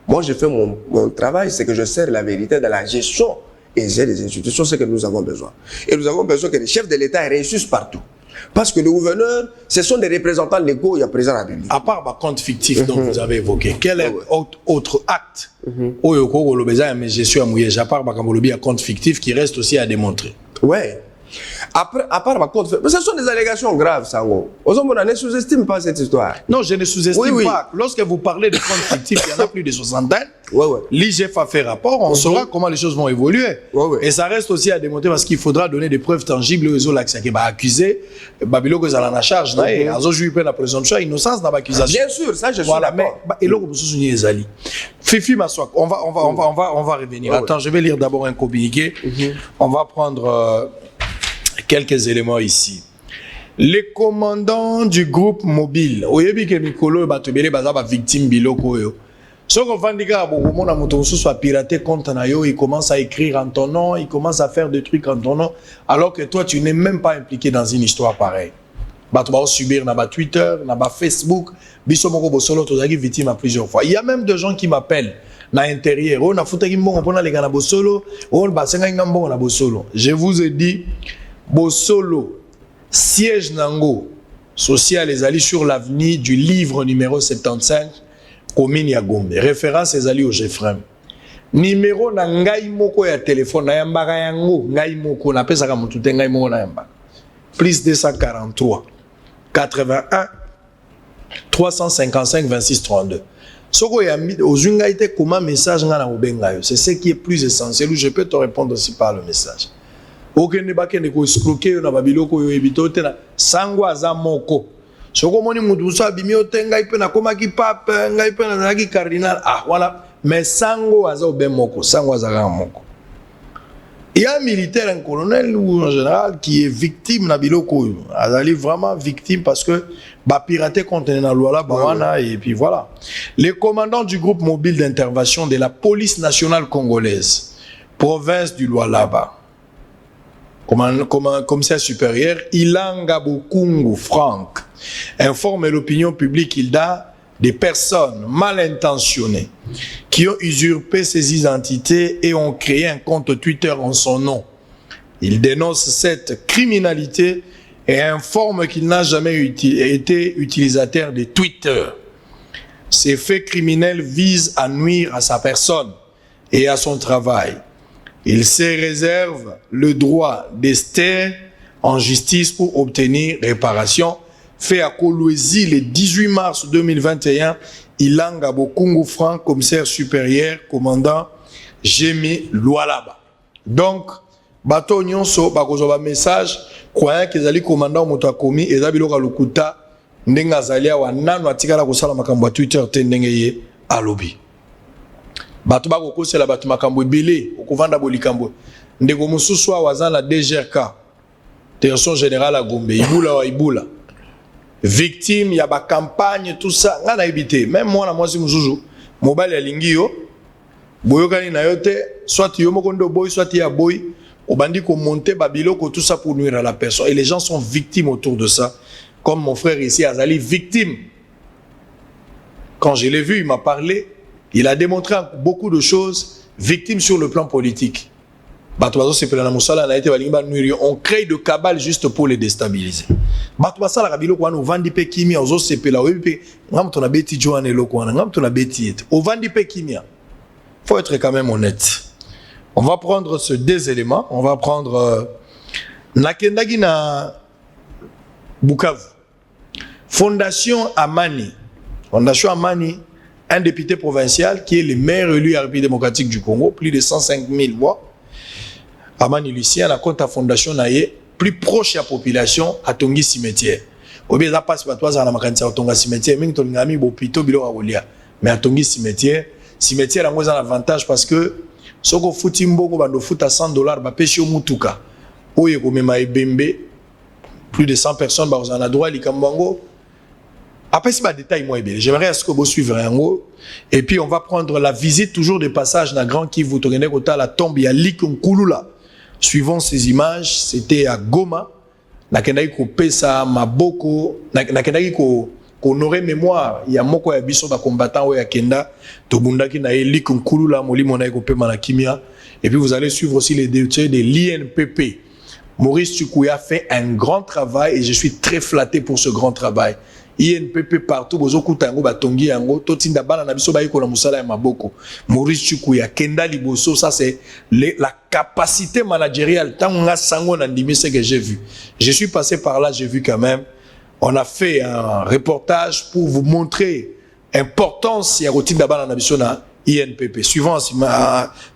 Moi, je fais mon travail, c'est que je sers la vérité de la gestion et des institutions, c'est que nous avons besoin. Et nous avons besoin que les chefs de l'État réussissent partout. Parce que les gouverneurs, ce sont des représentants légaux, il y a président de la République. À part le compte fictif dont vous avez évoqué, quel est autre acte où il y a une gestion à Mouyej, à part un compte fictif qui reste aussi à démontrer? Ouais. Après, à part ma compte, mais ce sont des allégations graves, Sango. On ne sous-estime pas cette histoire. Non, je ne sous-estime pas. Lorsque vous parlez de comptes fictifs, il y en a plus de 60. L'IGF a fait rapport, on saura comment les choses vont évoluer. Et ça reste aussi à démontrer parce qu'il faudra donner des preuves tangibles aux gens qui vont accuser. Babylone que ça en a charge, ils ont joué la présomption d'innocence dans l'accusation. Bien sûr, ça je suis d'accord. Et là, vous souvenez les alliés. Fifi Maswak, on va revenir. Attends, je vais lire d'abord un communiqué. On va prendre quelques éléments ici. Les commandants du groupe mobile, oyebi ke mikolo batobele baza ba victime biloko yo. Ce qu'on va dire à mon amour soit piraté contre Nayo, il commence à écrire en ton nom, il commence à faire des trucs en ton nom, alors que toi tu n'es même pas impliqué dans une histoire pareille. Tu vas subir na Twitter, na Facebook, bisomoko bosolo tozaki victime à plusieurs fois. Il y a même des gens qui m'appellent na intérieur, on a foutu mbongo pona les gana bosolo, on basenga mbongo na bosolo. Je vous ai dit Bosolo, siège Nango, social les alliés sur l'avenue du livre numéro 75, commune ya Gombe. Référence les alliés au Jeffrem. Numéro na ngai moko ya téléphone, na yambaka yango, ngai moko, na pesa ka mutute ngai moko na yambaka. Plus 243, 81, 355, 26, 32. Soko yambi ozunga ite comment message nga na obenga yo. C'est ce qui est plus essentiel. Je peux te répondre aussi par le message. Okende bakende ko escroquer yo na babiloko yo ebito te na sango aza moko. Soko moni mutu so abimi otenga ipe na koma ki pape ngai pe na ki cardinal voilà mais sango aza oben moko sango aza moko. Il y a un militaire, un colonel ou un général qui est victime na biloko yo. Azali vraiment victime parce que ba pirater conteneur na loi là et puis voilà. Les commandants du groupe mobile d'intervention de la police nationale congolaise province du Lualaba. Commissaire supérieur Ilanga Bokungu Franck informe l'opinion publique Hilda des personnes mal intentionnées qui ont usurpé ses identités et ont créé un compte Twitter en son nom. Il dénonce cette criminalité et informe qu'il n'a jamais été utilisateur de Twitter. Ces faits criminels visent à nuire à sa personne et à son travail. Il se réserve le droit d'ester en justice pour obtenir réparation. Fait à Kolwezi le 18 mars 2021, Ilanga Bokungu Franck, commissaire supérieur, commandant Jémi Lualaba. Donc, bateau nyonso bakozoba message croyant qu'ils allaient commandant motakomi et zabiloka lukuta ndenga zalia wa nanu atikala kosala makambo Twitter te ndenge ye alobi. Bato bako kosela bato makambo ebele okovanda bolikambo ndeko mususu wa wazana DGRK direction générale à Gombe ibula wa ibula victime ya ba campagne tout ça nga na ebité même moi na mwasi mususu mobile ya lingio boyokani na yote soit yo moko ndo boy soit ya boy obandi ko monter babiloko tout ça pour nuire à la personne et les gens sont victimes autour de ça comme mon frère ici Azali victime. Quand je l'ai vu il m'a parlé. Il a démontré beaucoup de choses, victime sur le plan politique. On crée de cabales juste pour les déstabiliser. Il faut être quand même honnête. On va prendre ces deux éléments. On va prendre Nakendagi na Bukavu. Fondation Amani. Fondation Amani. Un député provincial qui est le maire élu à la République démocratique du Congo, plus de 105 000 voix. Amani Lucien, la compte à fondation naïe, plus proche de la population, à Tongi cimetière. Au bien, ça passe par toi, ça n'a pas à Tonga cimetière, mais tu as mis au plutôt bilo à Olia. Mais à Tongi cimetière, a un avantage parce que si on fout Timbo, on fout à $100, on va pêcher au Mutuka. Où il y a Bembe, plus de 100 personnes, on a droit à l'Ikambango. Après, c'est pas détail, moi, j'aimerais ce que vous suivrez en haut. Et puis, on va prendre la visite toujours des passages dans Grand Kivu, la tombe, il y a Likunkulula. Suivant ces images, c'était à Goma. Nakendaki ko pesa maboko, nakendaki ko honorer mémoire. Il y a moko ya biso ba combattant ya kenda, tobundaki na Likunkulula, molimo na ko pema na kimia. Et puis, vous allez suivre aussi les détails de l'INPP. Maurice Tukuya fait un grand travail et je suis très flatté pour ce grand travail. INPP partout bozokuta yango batongi yango totinda bana na biso bayiko na musala ya maboko Maurice Chukuya Kenda Liboso ça c'est la capacité managériale tant nga sango na ndimi ce que j'ai vu. Je suis passé par là, j'ai vu quand même on a fait un reportage pour vous montrer l'importance ya rotinda bana na biso na INPP. Suivant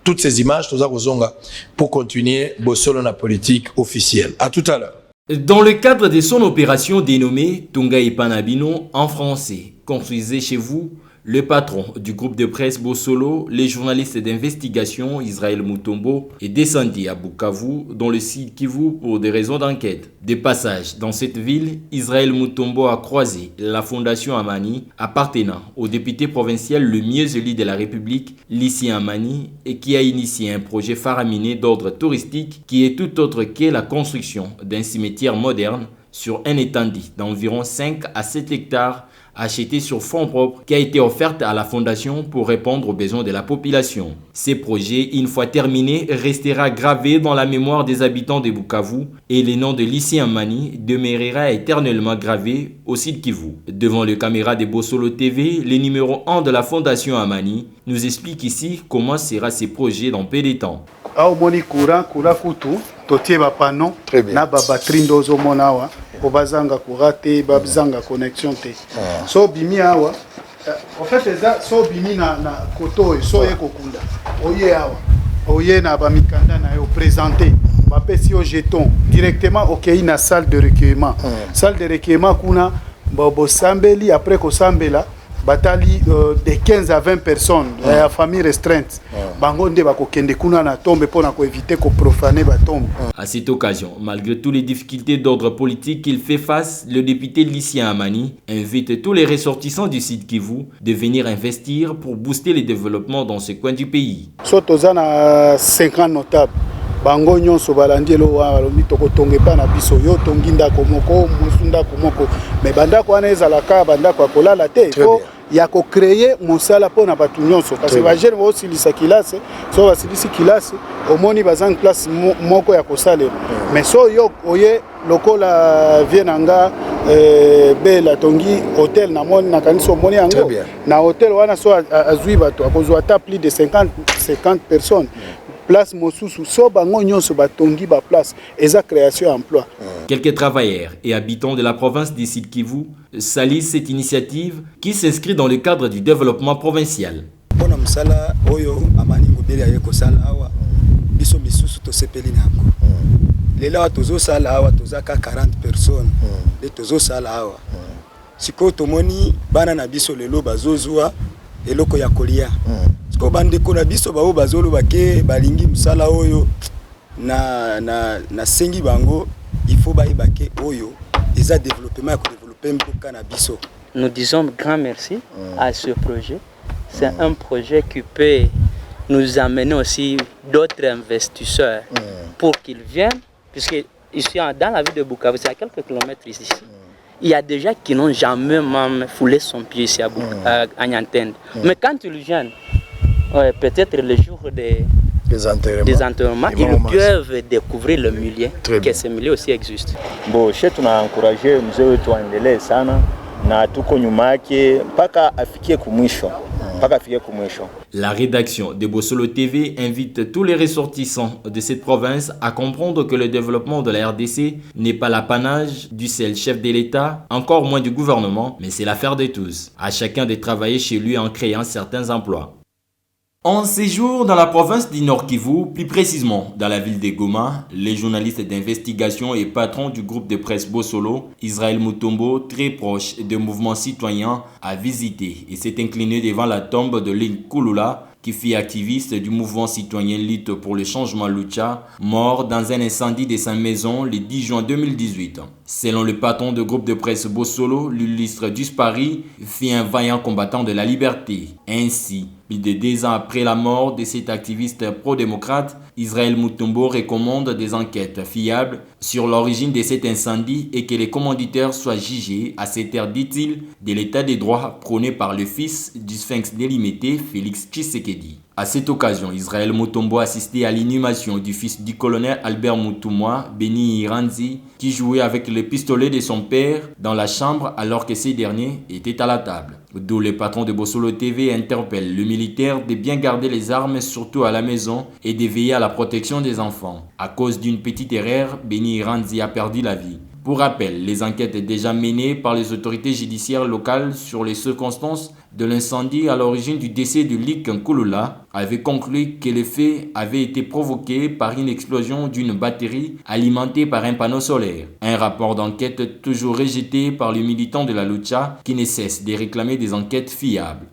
toutes ces images toza kozonga pour continuer bosolo na politique officielle. À tout à l'heure. Dans le cadre de son opération dénommée Tunga Ipanabino en français, construisez chez vous, le patron du groupe de presse Bossolo, les journalistes d'investigation Israël Mutombo est descendu à Bukavu dans le site Kivu pour des raisons d'enquête. De passage dans cette ville, Israël Mutombo a croisé la fondation Amani appartenant au député provincial le mieux élu de la République, Lucien Amani, et qui a initié un projet faramineux d'ordre touristique qui est tout autre que la construction d'un cimetière moderne sur un étendue d'environ 5 à 7 hectares acheté sur fonds propres qui a été offerte à la fondation pour répondre aux besoins de la population. Ce projet, une fois terminé, restera gravé dans la mémoire des habitants de Bukavu et le nom de Lucien Amani demeurera éternellement gravé au site Kivu. Devant le caméra de Bossolo TV, le numéro 1 de la fondation Amani nous explique ici comment sera ce projet dans peu de temps. Aomoni courant kutu totie ba panneau na ba batterie ndozo monawa ko bazanga kurate babzanga connexion te so bimi awa En fait, so bimi na koto et so ekokunda. Oye awa. Oye na ba mikanda na yo présenter. Ba pesi au jeton directement au kei na salle de recueillement. Salle de recueillement kuna bo sambeli après ko sambela batali de 15 à 20 personnes, la famille restreinte. Bangonde bako kende kuna na tombe pour éviter ko profaner ba tombe. À cette occasion, malgré toutes les difficultés d'ordre politique qu'il fait face, le député Lucien Amani invite tous les ressortissants du Sud Kivu de venir investir pour booster le développement dans ce coin du pays. Sotozana 50 notables. Bango nyonso balandi lo wa lomi toko tonge pa na biso yo tonginda komoko musunda komoko mais banda ko ana ezalaka banda ko kolala te ko ya ko créer mosala pona batu nyonso parce que ba jeune bo silisa kilase so ba silisi kilase omoni bazan place moko ya kosale mais so yo oye lokola vienanga bela tongi hôtel na moni na kaniso moni yango na hôtel wana so azui bato akozwa ta plus de 50 personnes. Place Mosusu, so bango nyonso batongi ba place eza création emploi. Quelques travailleurs et habitants de la province du Sud Kivu saluent cette initiative qui s'inscrit dans le cadre du développement provincial. Bona msala oyo amani ngobeli ayeko sala awa biso misusu to sepeli nako. Lela tozo sala awa tozaka 40 personnes et tozo sala awa. Siko tomoni bana na biso lelo bazozua eloko ya kolia. Ko bande ko na biso ba bazolo bake balingi msala oyo na sengi bango il faut ba ibake oyo eza développement ko développer mboka na biso. Nous disons grand merci à ce projet. C'est un projet qui peut nous amener aussi d'autres investisseurs pour qu'ils viennent puisque ici dans la ville de Bukavu c'est à quelques kilomètres ici. Il y a des gens qui n'ont jamais même foulé son pied ici à Niantende. Mais quand ils viennent ouais, peut-être le jour des enterrements, ils peuvent découvrir le milieu, que ce milieu aussi existe. Bon, chez nous a encouragé mzee wetu aendelee sana na tuko nyuma yake mpaka afikie kumwisho. La rédaction de Bossolo TV invite tous les ressortissants de cette province à comprendre que le développement de la RDC n'est pas l'apanage du seul chef de l'État, encore moins du gouvernement, mais c'est l'affaire de tous. À chacun de travailler chez lui en créant certains emplois. En séjour dans la province du Nord Kivu, plus précisément dans la ville de Goma, les journalistes d'investigation et patrons du groupe de presse Bossolo, Israël Mutombo, très proche des mouvements citoyens, a visité et s'est incliné devant la tombe de Lin Kulula, qui fut activiste du mouvement citoyen Lutte pour le changement Lucha, mort dans un incendie de sa maison le 10 juin 2018. Selon le patron de groupe de presse Bossolo, l'illustre Duspari fut un vaillant combattant de la liberté. Ainsi, plus de 2 ans après la mort de cet activiste pro-démocrate, Israël Mutombo recommande des enquêtes fiables sur l'origine de cet incendie et que les commanditaires soient jugés à cette heure, dit-il, de l'état des droits prôné par le fils du sphinx délimité, Félix Tshisekedi. À cette occasion, Israël Mutombo assistait à l'inhumation du fils du colonel Albert Mutumwa, Beni Iranzi, qui jouait avec le pistolet de son père dans la chambre alors que ces derniers étaient à la table. D'où le patron de Bossolo TV interpelle le militaire de bien garder les armes, surtout à la maison, et de veiller à la protection des enfants. À cause d'une petite erreur, Beni Iranzi a perdu la vie. Pour rappel, les enquêtes déjà menées par les autorités judiciaires locales sur les circonstances de l'incendie à l'origine du décès de Lik Nkulula avaient conclu que le fait avait été provoqué par une explosion d'une batterie alimentée par un panneau solaire. Un rapport d'enquête toujours rejeté par les militants de la Lucha qui ne cessent de réclamer des enquêtes fiables.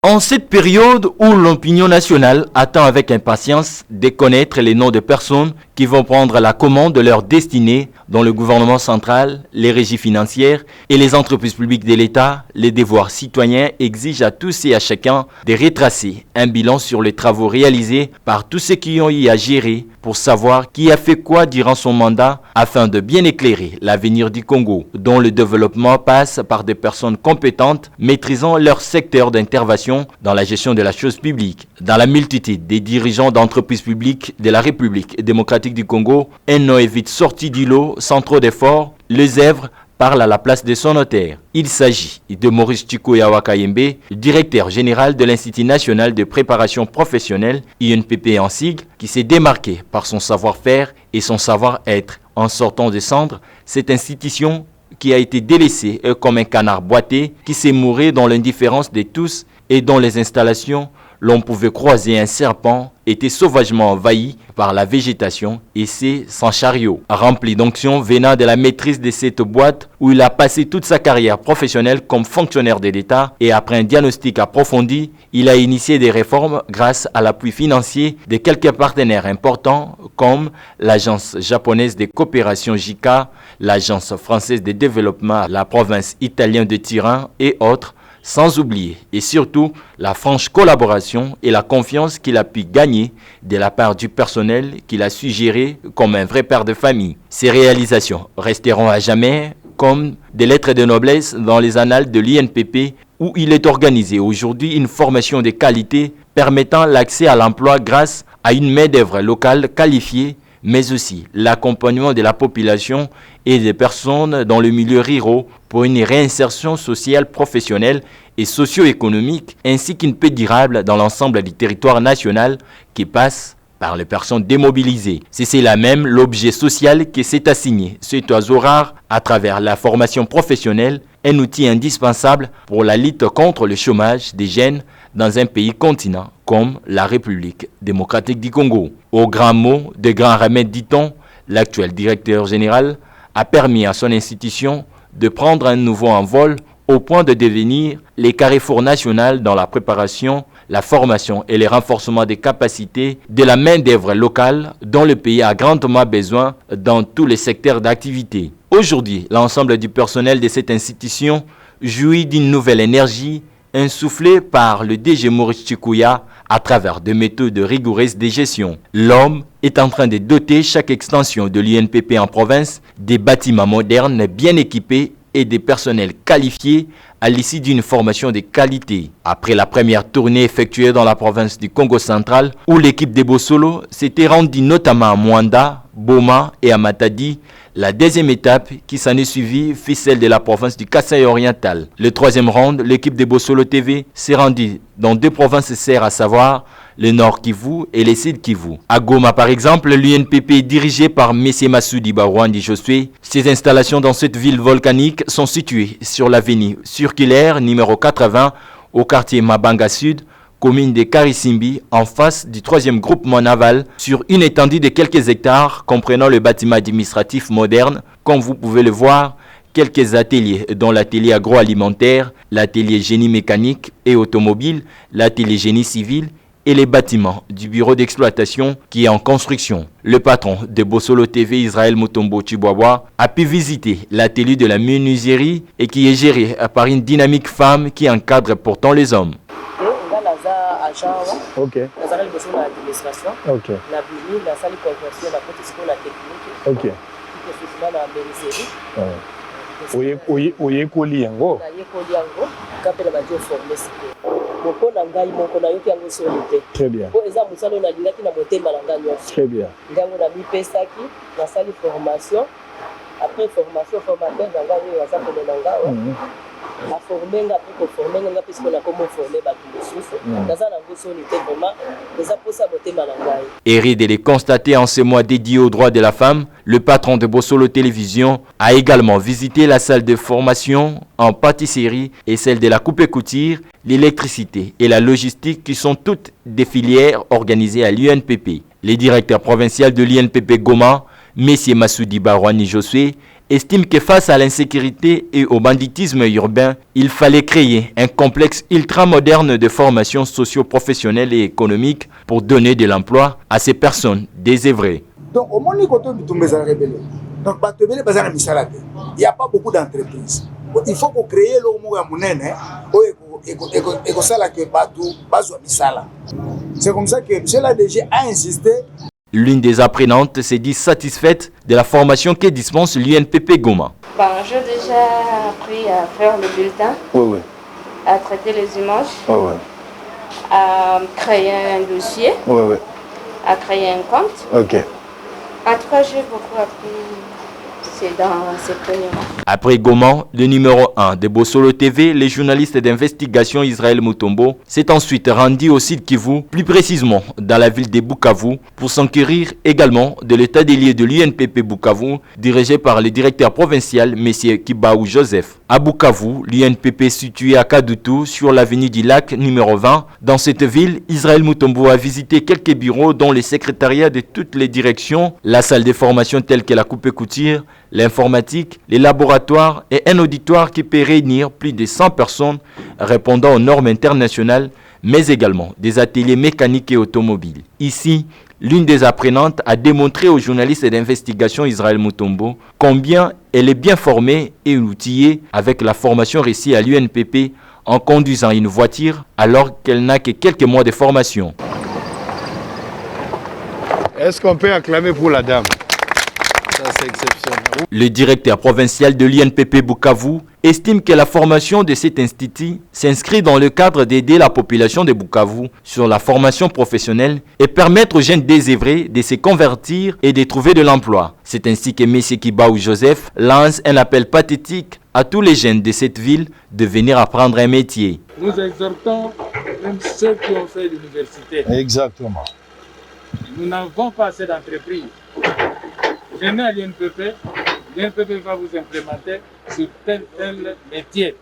En cette période où l'opinion nationale attend avec impatience de connaître les noms de personnes qui vont prendre la commande de leur destinée dans le gouvernement central, les régies financières et les entreprises publiques de l'État, les devoirs citoyens exigent à tous et à chacun de retracer un bilan sur les travaux réalisés par tous ceux qui ont eu à gérer pour savoir qui a fait quoi durant son mandat afin de bien éclairer l'avenir du Congo, dont le développement passe par des personnes compétentes maîtrisant leur secteur d'intervention dans la gestion de la chose publique. Dans la multitude des dirigeants d'entreprises publiques de la République démocratique du Congo, un nom est vite sorti du lot sans trop d'efforts. Le zèbre parle à la place de son notaire. Il s'agit de Maurice Chikoyawa Kayembe, directeur général de l'Institut national de préparation professionnelle, INPP en sigle, qui s'est démarqué par son savoir-faire et son savoir-être. En sortant des cendres, cette institution qui a été délaissé comme un canard boité qui s'est mouré dans l'indifférence de tous et dont les installations, l'on pouvait croiser un serpent, était sauvagement envahi par la végétation et c'est sans chariot. Rempli d'onction venant de la maîtrise de cette boîte où il a passé toute sa carrière professionnelle comme fonctionnaire de l'État et après un diagnostic approfondi, il a initié des réformes grâce à l'appui financier de quelques partenaires importants comme l'agence japonaise de coopération JICA, l'agence française de développement, la province italienne de Turin et autres, sans oublier et surtout la franche collaboration et la confiance qu'il a pu gagner de la part du personnel qu'il a su gérer comme un vrai père de famille. Ces réalisations resteront à jamais comme des lettres de noblesse dans les annales de l'INPP où il est organisé aujourd'hui une formation de qualité permettant l'accès à l'emploi grâce à une main-d'œuvre locale qualifiée mais aussi l'accompagnement de la population et des personnes dans le milieu rural pour une réinsertion sociale, professionnelle et socio-économique, ainsi qu'une paix durable dans l'ensemble du territoire national qui passe par les personnes démobilisées. C'est cela même l'objet social qui s'est assigné, cet oiseau rare, à travers la formation professionnelle, un outil indispensable pour la lutte contre le chômage des jeunes dans un pays continent comme la République démocratique du Congo. Au grand mot, de grands remèdes, dit-on, l'actuel directeur général a permis à son institution de prendre un nouveau envol au point de devenir les carrefours nationaux dans la préparation, la formation et le renforcement des capacités de la main-d'œuvre locale dont le pays a grandement besoin dans tous les secteurs d'activité. Aujourd'hui, l'ensemble du personnel de cette institution jouit d'une nouvelle énergie insufflée par le DG Maurice Chikouya à travers des méthodes rigoureuses de gestion. L'homme est en train de doter chaque extension de l'INPP en province des bâtiments modernes bien équipés et des personnels qualifiés à l'issue d'une formation de qualité. Après la première tournée effectuée dans la province du Congo central, où l'équipe de Bossolo s'était rendue notamment à Mwanda, Boma et à Matadi, la deuxième étape qui s'en est suivie fut celle de la province du Kasaï oriental. Le troisième round, l'équipe de Bossolo TV s'est rendue dans deux provinces serres, à savoir le Nord Kivu et le Sud Kivu. À Goma, par exemple, l'UNPP dirigé par M. Massoudi Barouandi Josué. Ses installations dans cette ville volcanique sont situées sur l'avenue circulaire numéro 80 au quartier Mabanga Sud, commune de Karisimbi, en face du 3e groupement naval, sur une étendue de quelques hectares comprenant le bâtiment administratif moderne, comme vous pouvez le voir, quelques ateliers dont l'atelier agroalimentaire, l'atelier génie mécanique et automobile, l'atelier génie civil et les bâtiments du bureau d'exploitation qui est en construction. Le patron de Bossolo TV, Israël Mutombo Chiboawa, a pu visiter l'atelier de la menuiserie et qui est géré par une dynamique femme qui encadre pourtant les hommes. Ok. Ok. Ok. Oyekoli yango. Très bien. Très bien. Après formation, formateur, Héré de les constater en ce mois dédié aux droits de la femme, le patron de Bossolo Télévision a également visité la salle de formation en pâtisserie et celle de la coupe-couture, l'électricité et la logistique qui sont toutes des filières organisées à l'UNPP. Le directeur provincial de l'INPP Goma, M. Massoudi Barouani Josué, estime que face à l'insécurité et au banditisme urbain, il fallait créer un complexe ultra-moderne de formation socio-professionnelle et économique pour donner de l'emploi à ces personnes désœuvrées. Donc, au moment où on est rebelle, donc il n'y a pas beaucoup d'entreprises. Il faut créer c'est comme ça que M. l'ADG a insisté. L'une des apprenantes s'est dit satisfaite de la formation que dispense l'UNPP Goma. Bon, j'ai déjà appris à faire le bulletin, oui. À traiter les images, Oui. À créer un dossier, Oui. À créer un compte. Ok. En tout cas, j'ai beaucoup appris c'est dans ces premiers mois. Après Goma, le numéro 1 de Bossolo TV, les journalistes d'investigation Israël Mutombo s'est ensuite rendu au site Kivu, plus précisément dans la ville de Bukavu, pour s'enquérir également de l'état des lieux de l'UNPP Bukavu, dirigé par le directeur provincial M. Kibaou Joseph. À Bukavu, l'UNPP situé à Kadutu, sur l'avenue du Lac numéro 20. Dans cette ville, Israël Mutombo a visité quelques bureaux dont le secrétariat de toutes les directions, la salle de formation telle que la coupe-couture, l'informatique, les laboratoires et un auditoire qui peut réunir plus de 100 personnes répondant aux normes internationales, mais également des ateliers mécaniques et automobiles. Ici, l'une des apprenantes a démontré aux journalistes d'investigation Israël Mutombo combien elle est bien formée et outillée avec la formation réussie à l'UNPP en conduisant une voiture alors qu'elle n'a que quelques mois de formation. Est-ce qu'on peut acclamer pour la dame? Ça, c'est exceptionnel. Le directeur provincial de l'INPP Bukavu estime que la formation de cet institut s'inscrit dans le cadre d'aider la population de Bukavu sur la formation professionnelle et permettre aux jeunes désœuvrés de se convertir et de trouver de l'emploi. C'est ainsi que M. Kibaou Joseph lance un appel pathétique à tous les jeunes de cette ville de venir apprendre un métier. Nous exhortons même ceux qui ont fait l'université. Exactement. Nous n'avons pas assez d'entreprises. Venez à l'INPP, l'INPP va vous implémenter sur tel métier.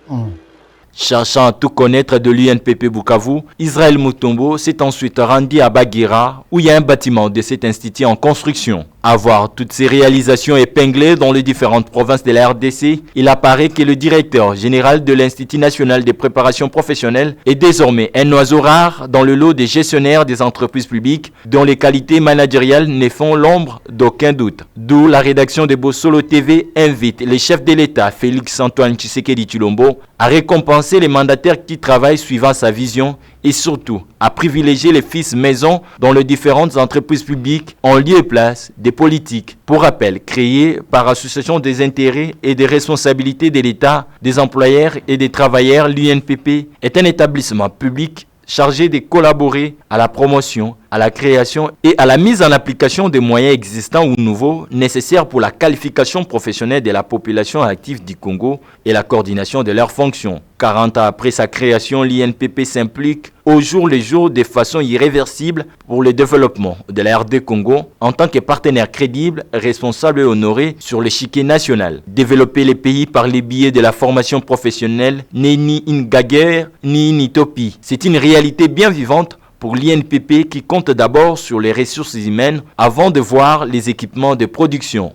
Cherchant à tout connaître de l'UNPP Bukavu, Israël Mutombo s'est ensuite rendu à Bagira, où il y a un bâtiment de cet institut en construction. À voir toutes ces réalisations épinglées dans les différentes provinces de la RDC, il apparaît que le directeur général de l'Institut national de préparation professionnelle est désormais un oiseau rare dans le lot des gestionnaires des entreprises publiques dont les qualités managériales ne font l'ombre d'aucun doute. D'où la rédaction de Bossolo TV invite les chefs de l'État, Félix-Antoine Tshisekedi Tshilombo, à récompenser les mandataires qui travaillent suivant sa vision et surtout à privilégier les fils maison dans les différentes entreprises publiques en lieu et place des politiques. Pour rappel, créé par association des intérêts et des responsabilités de l'État, des employeurs et des travailleurs, l'UNPP est un établissement public chargé de collaborer à la promotion, à la création et à la mise en application des moyens existants ou nouveaux nécessaires pour la qualification professionnelle de la population active du Congo et la coordination de leurs fonctions. 40 ans après sa création, l'INPP s'implique au jour le jour de façon irréversible pour le développement de la RD Congo en tant que partenaire crédible, responsable et honoré sur l'échiquier national. Développer les pays par les biais de la formation professionnelle n'est ni une guerre ni une utopie. C'est une réalité bien vivante pour l'INPP qui compte d'abord sur les ressources humaines avant de voir les équipements de production.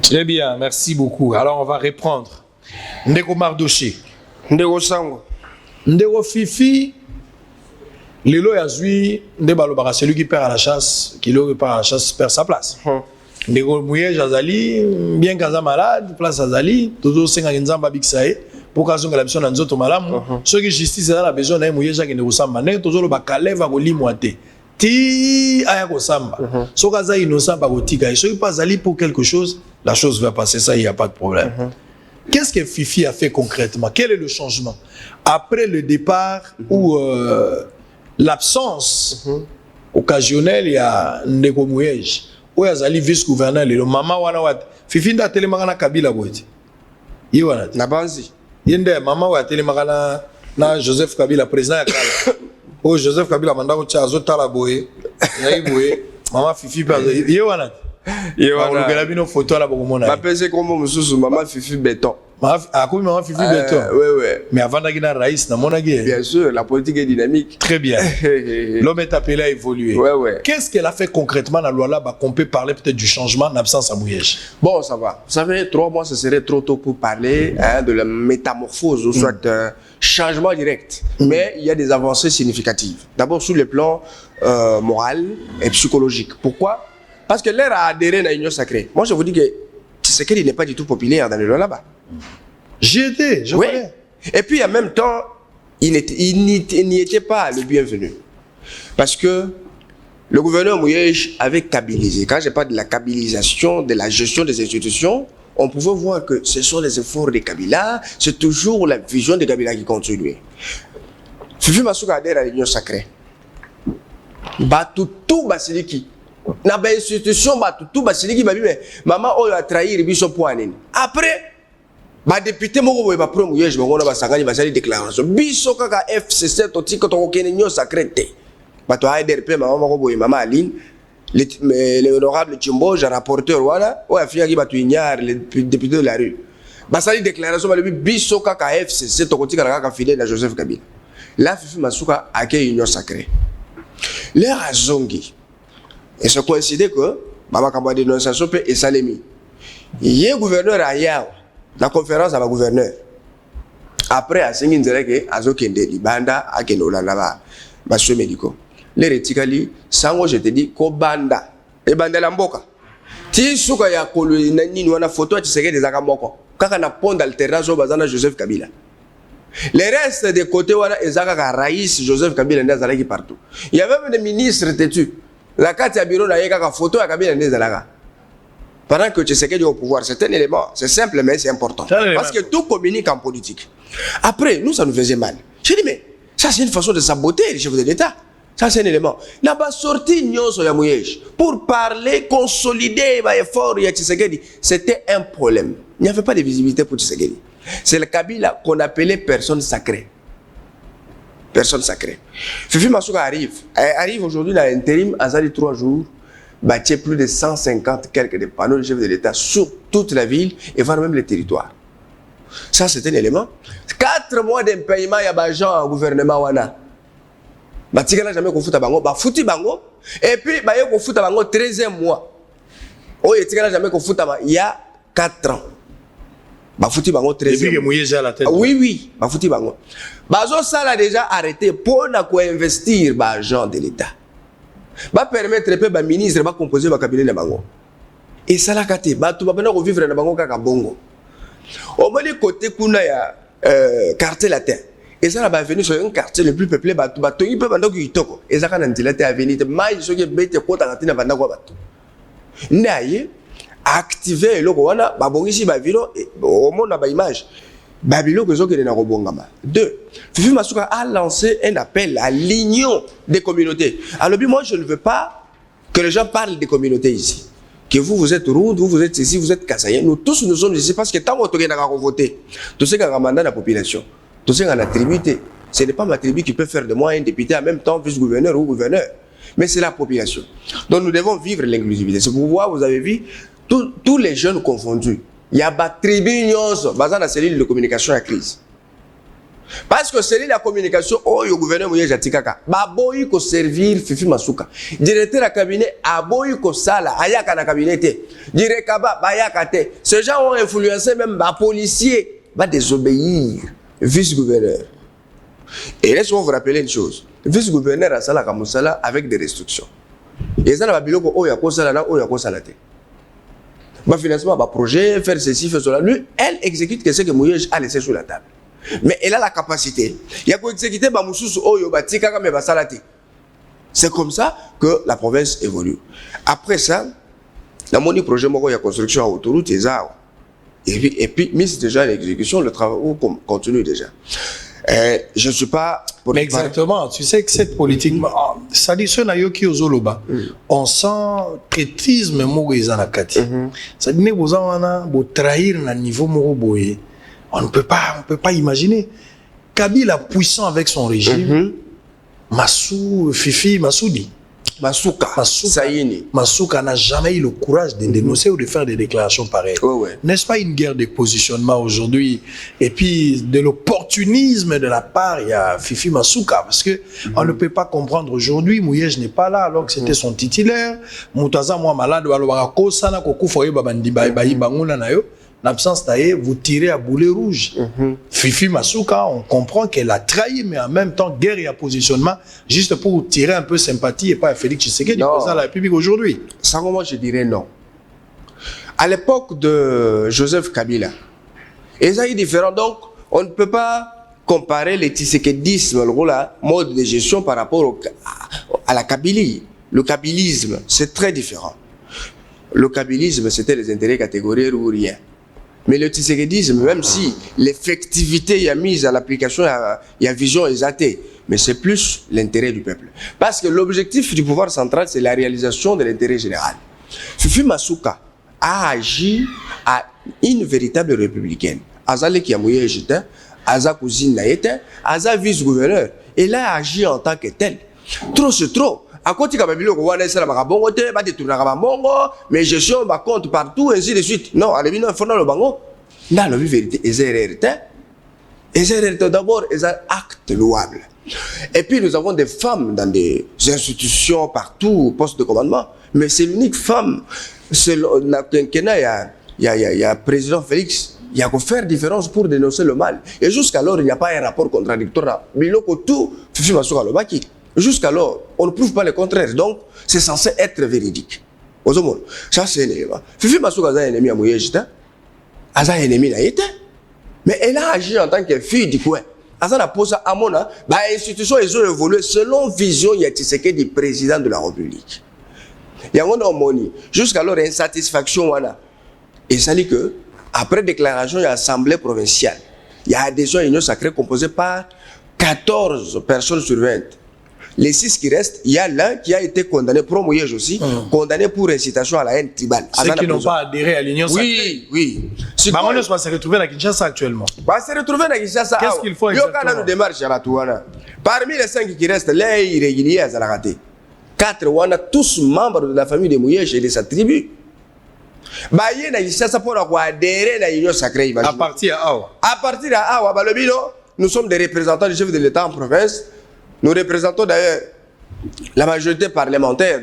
Très bien, merci beaucoup. Alors on va reprendre. Ndeko Mardoché. Ndeko Sango. Ndeko Fifi. Lelo Yazui, Ndebalobara, celui qui perd à la chasse, qui le part à la chasse, perd sa place. Ndeko Mouye Jazali, bien qu'Aza malade, place Azali, toujours 5 ans Nzamba Bixae. Pour que la mission n'anzoto malamu, ceux qui justice a besoin d'un mouillé Jacques Ndosamba, n'est toujours le bacalé va au limoité. Ti ayako samba. So kaza innocent par otika. Et ceux qui passent ali pour quelque chose, la chose va passer, ça, il n'y a pas de problème. Qu'est-ce que Fifi a fait concrètement? Quel est le changement? Après le départ ou l'absence occasionnelle, il y a Ndeko Mouyej. Où il y a vice-gouverneur, le maman Wanawat. Fifi n'a télémarana Kabila Boiti. Iwanat. Nabanzi. Yende maman wa télémarana na Joseph Kabila président yakala. Oh Joseph Kabila mandako chazo tala boye. Yayi boye. Maman Fifi pa Iwanat. Iwanat. On regarde bien nos photos là pour mona. Ma pèse comme mususu maman Fifi béton. Maman Fifi béton. Oui. Mais avant d'agir raïs na monagi. Bien sûr, la politique est dynamique. Très bien. L'homme est appelé à évoluer. Ouais. Qu'est-ce qu'elle a fait concrètement dans la loi là qu'on peut parler peut-être du changement en absence à Mouyej? Bon, ça va. Vous savez, 3 mois, ce serait trop tôt pour parler de la métamorphose ou soit changement direct. Mais il y a des avancées significatives. D'abord sur le plan moral et psychologique. Pourquoi? Parce que l'air a adhéré à l'Union sacrée. Moi, je vous dis que Tshisekedi n'est pas du tout populaire dans le loi là-bas. J'y étais, je connais. Et puis en même temps, il n'y était pas le bienvenu. Parce que le gouverneur Mouyej avait kabilisé. Quand je parle de la kabilisation, de la gestion des institutions, on pouvait voir que ce sont les efforts de Kabila, c'est toujours la vision de Kabila qui continuait. Fifi Masuka adhère à l'Union sacrée. Tout Basiliki. na ba institution ba tout ba siliki ba mais maman oyo a trahir biso poanene après ba député moko boye ba pro Mouyej bango na ba sangani ba sali déclaration biso kaka FCC to tiko to kene nyo sacré ba to ADRP maman moko boye maman Aline l'honorable Chimboge rapporteur voilà o afia ki ba to ignare les députés de la rue ba sali déclaration ba le biso kaka FCC to kotika kaka fidèle à Joseph Kabila la Fifi Masuka a que union sacrée les razongi. Et ça coïncide que Baba Kamba dénonciation peut et Salemi. Il y a gouverneur ailleurs, la conférence à la gouverneur. Après, à Sengin Zereke, à Zokende, Libanda, à Kenola là-bas, Basso médicaux. Les reticali, sango, je te dis, Kobanda, et Banda Lamboka. Ti souka ya kolu nani nwana photo, tu sais des akamoko. Kaka na pont d'alternance au Bazana Joseph Kabila. Les restes des côtés, voilà, Ezaka Raïs, Joseph Kabila, Nazaraki partout. Il y avait même des ministres têtus. La carte à bureau n'a pas photo à Kabila Ndezalaga. Pendant que tu sais qu'il est au pouvoir, c'est un élément, c'est simple mais c'est important. Parce que tout communique en politique. Après, nous, ça nous faisait mal. J'ai dit, mais ça c'est une façon de saboter les chefs de l'État. Ça c'est un élément. N'a pas sorti Nyonso ya Mouyej pour parler, consolider les efforts ya Tshisekedi. C'était un problème. Il n'y avait pas de visibilité pour Tshisekedi. C'est le Kabila qu'on appelait personne sacrée. Personne sacrée. Fifi Masuka arrive aujourd'hui dans l'intérim, à 3 jours, bâtir plus de 150 quelques panneaux de chef de l'État sur toute la ville et voire même les territoires. Ça, c'est un élément. 4 mois d'impayement, il y a des gens au gouvernement. Il n'y a jamais fait bango, fouti bango, et puis il y a fait bango 13e mois. Il n'y a jamais fait il y a 4 ans. Bafouti bango 13. Depuis que Mouyej à la tête. Oui, Bafouti bango. Bazo ça l'a déjà arrêté pour investir l'argent de l'État. Va permettre peu ba ministre va composer ba cabinet na bango. Et ça l'a katé, ba tout ba na vivre na bango kaka bongo. Au moins côté kuna ya quartier latin. Et ça va venir sur un quartier le plus peuplé ba tongi pe bando ki toko. Et ça kana ntilate avenir mai so ke bete ko ta katina banda ko bato. Naye activer le Rwanda, babongisi bavilo, au monde na ba image. Babilo que zo ke na robongama. 2. Fifi Masuka a lancé un appel à l'union des communautés. Alors moi je ne veux pas que les gens parlent des communautés ici. Que vous êtes Roud, vous êtes ici, vous êtes Kassayen. Nous tous nous sommes ici parce que tant qu'on a voté, tout ce qui a mandat la population, tout ce qui a la tribu, ce n'est pas ma tribu qui peut faire de moi un député en même temps vice-gouverneur ou gouverneur. Mais c'est la population. Donc nous devons vivre l'inclusivité. C'est pourquoi vous avez vu tous les jeunes confondus. Il y a des tribus basées la cellule de communication à crise. Parce que cellule de communication, le gouverneur Mouyej Atikaka, baboyi ko servir Fifi Masuka. Directeur de cabinet, aboyi ko sala, ayaka na cabinet. Directeur bayaka te. Ces gens ont influencé même les policiers, va désobéir. Vice-gouverneur. Et laissez-moi vous rappeler une chose. Vice-gouverneur a sala kamusala avec des restrictions. Et ça n'a pas biloko oya ko sala na oya ko salate. Bah financement, bah projet, faire ceci, faire cela. Lui, elle exécute ce que Mouyej a laissé sur la table. Mais elle a la capacité. Il y a qu'à exécuter bah Moussous Oyo, bah Tika mais bah Salati. C'est comme ça que la province évolue. Après ça, dans mon projet, il y a construction à autoroute et ça. Et puis, mise déjà à l'exécution, le travail continue déjà. Je ne suis pas... Mais exactement, tu sais que cette politique, ça dit ce nayoki ozoloba, on sent traîtrisme moïse na kati. Ça dit vous en trahir na niveau moroboye. On ne peut pas imaginer. Kabila puissant avec son régime, Fifi Massoudi. Masuka n'a jamais eu le courage de dénoncer ou de faire des déclarations pareilles. N'est-ce pas une guerre de positionnement aujourd'hui? Et puis de l'opportunisme de la part, il y a Fifi Masuka. Parce que on ne peut pas comprendre aujourd'hui, Mouyej n'est pas là alors que c'était son titulaire. Moutaza, moi malade, l'absence d'ailleurs, vous tirez à boulet rouge. Fifi Masuka, on comprend qu'elle a trahi, mais en même temps, guerre et positionnement, juste pour tirer un peu sympathie et pas à Félix Tshisekedi, président de la République aujourd'hui. Ça, moi, je dirais non. À l'époque de Joseph Kabila, et ça est différent. Donc, on ne peut pas comparer le tshisekedisme, le mode de gestion par rapport à la Kabylie. Le kabylisme, c'est très différent. Le kabylisme, c'était les intérêts catégoriels ou rien. Mais le tshisekidisme, même si l'effectivité y a mise à l'application, il y a vision exaltée, mais c'est plus l'intérêt du peuple. Parce que l'objectif du pouvoir central, c'est la réalisation de l'intérêt général. Fifi Masuka a agi à une véritable républicaine. Azale qui a mouillé Egypte, Aza cousine naïte, Aza vice-gouverneur. Et là, a agi en tant que tel. Trop c'est trop. À côté de mais gestion compte partout, ainsi de suite. Non, à l'évidence, il faut le bango. Dans la vérité, d'abord, ils ont acte louable. Et puis, nous avons des femmes dans des institutions partout, postes de commandement. Mais c'est l'unique femme. C'est le quinquennat, il y a président Félix. Il y a qu'à faire différence pour dénoncer le mal. Et jusqu'alors, il n'y a pas un rapport contradictoire. Jusqu'alors, on ne prouve pas le contraire. Donc, c'est censé être véridique. Ça, c'est un élément. Fifi Masuka a un ennemi à Mouyejita. Elle a un ennemi à Yété. Mais elle a agi en tant que fille du coin. Elle a posé à Mona. Les institutions, elles ont évolué selon vision du président de la République. Il y a un moni. Jusqu'alors, insatisfaction. Et ça dit que, après déclaration de l'Assemblée provinciale, il y a adhésion à l'Union sacrée composée par 14 personnes sur 20. Les 6 qui restent, il y a l'un qui a été condamné, pro-Mouyej aussi, condamné pour incitation à la haine tribale. Ceux qui n'ont pas adhéré à l'Union sacrée. Oui. Baronos va se retrouver à Kinshasa actuellement. Va se retrouver à Kinshasa. Qu'est-ce qu'il faut exactement? Parmi les 5 qui restent, les irréguliers à Zalagate. 4 wana tous membres de la famille de Mouyej et de sa tribu. Baye na Kinshasa pour adhérer à l'Union sacrée. À partir à Awa. À partir à Awa, nous sommes des représentants du chef de l'État en province. Nous représentons d'ailleurs la majorité parlementaire.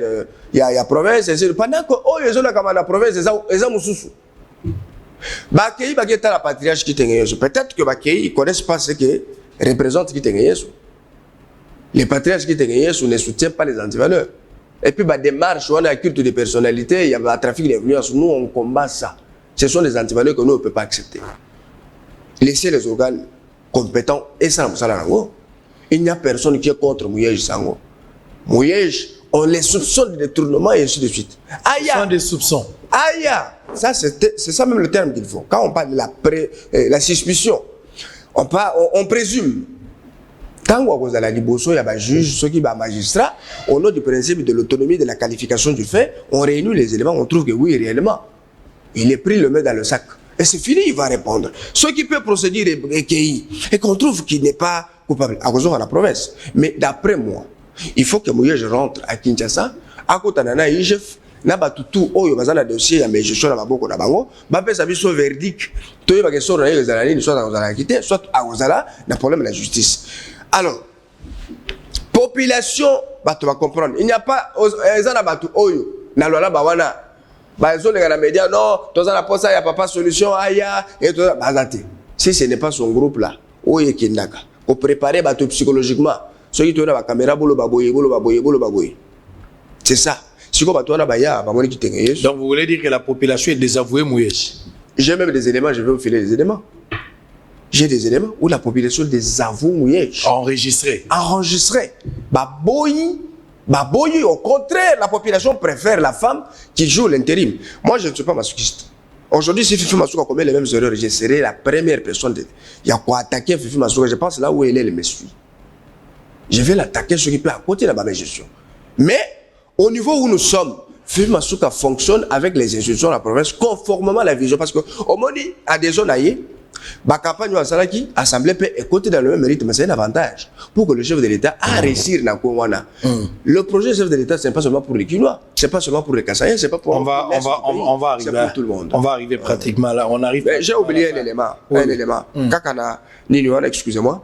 Il y a province. Pendant que les gens dans la province, ils ont Moussoussou. Bakei est la patriarche qui est. Peut-être que Bakei ne connaissent pas ce que représente qui est. Les patriarches qui est ne soutiennent pas les antivaleurs. Et puis, la démarche, on a un culte de personnalité, il y a un trafic d'influence. Nous, on combat ça. Ce sont les antivaleurs que nous, on ne peut pas accepter. Laissez les organes compétents et sans le il n'y a personne qui est contre Mouyej Sango. Mouyej, on les soupçonne de détournement et ainsi de suite. Ce sont des soupçons. Aïe, ça c'est ça même le terme qu'il faut. Quand on parle de la suspicion, on présume. Tant qu'on a la liboso, il y a un juge, ceux qui sont magistrats, au nom du principe de l'autonomie de la qualification du fait, on réunit les éléments, on trouve que oui, réellement, il est pris le main dans le sac. Et c'est fini, il va répondre. Ce qui peut procéder et qu'on trouve qu'il n'est pas coupable, à cause de la province. Mais d'après moi, il faut que Mouyej rentre à Kinshasa, à côté de la IGF, na batutu oyo bazana dossier ya gestion na maboko na bango ba pesa biso verdict to yeba ke so na ezala ni soit na quitter soit à ozala na problème de la justice. Alors population bato va comprendre, il n'y a pas ezana batu oyo na lola ba wana ba zo les médias non tozana posa ya papa solution aya et tout bazate. Si ce n'est pas son groupe là oyo kindaka pour préparer bato psychologiquement ceux qui tournent la caméra bolo baboye. C'est ça. Donc vous voulez dire que la population est désavouée Mouyej? J'ai même des éléments, je vais vous filer des éléments. J'ai des éléments où la population désavoue Mouyej. Enregistré. Baboyi, au contraire, la population préfère la femme qui joue l'intérim. Moi, je ne suis pas masochiste. Aujourd'hui, si Fifi Masuka commet les mêmes erreurs, je serai la première personne. Il y a quoi attaquer Fifi Masuka. Je pense là où elle est, elle me suit. Je vais l'attaquer ce qui peut à côté de ma gestion. Mais, au niveau où nous sommes, Fifi Masuka fonctionne avec les institutions de la province conformément à la vision. Parce que, au moment à des zones ailleurs, la campagne à Salaki, l'Assemblée peut écouter dans le même mérite, mais c'est un avantage pour que le chef de l'État a réussi dans Kouwana. Le projet du chef de l'État, ce n'est pas seulement pour les Kinois, ce n'est pas seulement pour les Kassaïens, c'est pas pour on va arriver pour tout le monde. On va arriver pratiquement là. On arrive. J'ai oublié un élément. Un élément. Kakana, Niniwana, excusez-moi.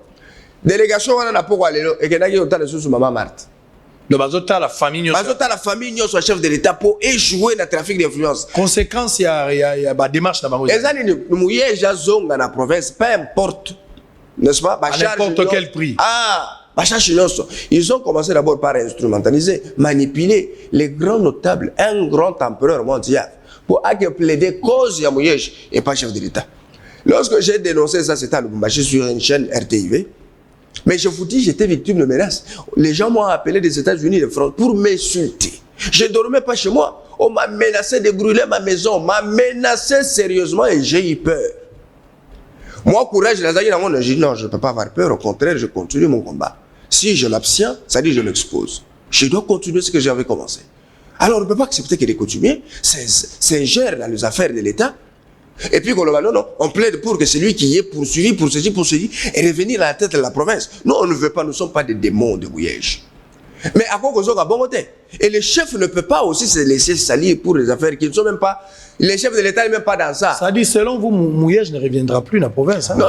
Délégation, on a pour aller et qu'il y a autant de choses sur Maman Marthe. Le bazota la famille nous soit chef de l'État pour échouer dans le trafic d'influence. Conséquence, il y a des démarches dans les années nous Mouyej dans la province, peu importe, n'est-ce pas? À n'importe quel prix. Ils ont commencé d'abord par instrumentaliser, manipuler les grands notables, un grand empereur mondial, pour plaider cause à Mouyej et pas chef de l'État. Lorsque j'ai dénoncé ça, c'était à Lubumbashi sur une chaîne RTIV. Mais je vous dis, j'étais victime de menaces. Les gens m'ont appelé des États-Unis de France pour m'insulter, Je ne dormais pas chez moi. On m'a menacé de brûler ma maison. On m'a menacé sérieusement et j'ai eu peur. Moi, courage, j'ai dit non, je ne peux pas avoir peur. Au contraire, je continue mon combat. Si je m'abstiens, ça dit que je m'expose. Je dois continuer ce que j'avais commencé. Alors, on ne peut pas accepter que les coutumiers s'ingèrent dans les affaires de l'État. Et puis, non, on plaide pour que celui qui est poursuivi, pour ceci, et revenir à la tête de la province. Non, on ne veut pas, nous ne sommes pas des démons de Mouyège. Mais à quoi qu'on a bon côté. Et le chef ne peut pas aussi se laisser salir pour les affaires qui ne sont même pas. Les chefs de l'État n'est même pas dans ça. Ça dit, selon vous, Mouyège ne reviendra plus dans la province. Hein? Non,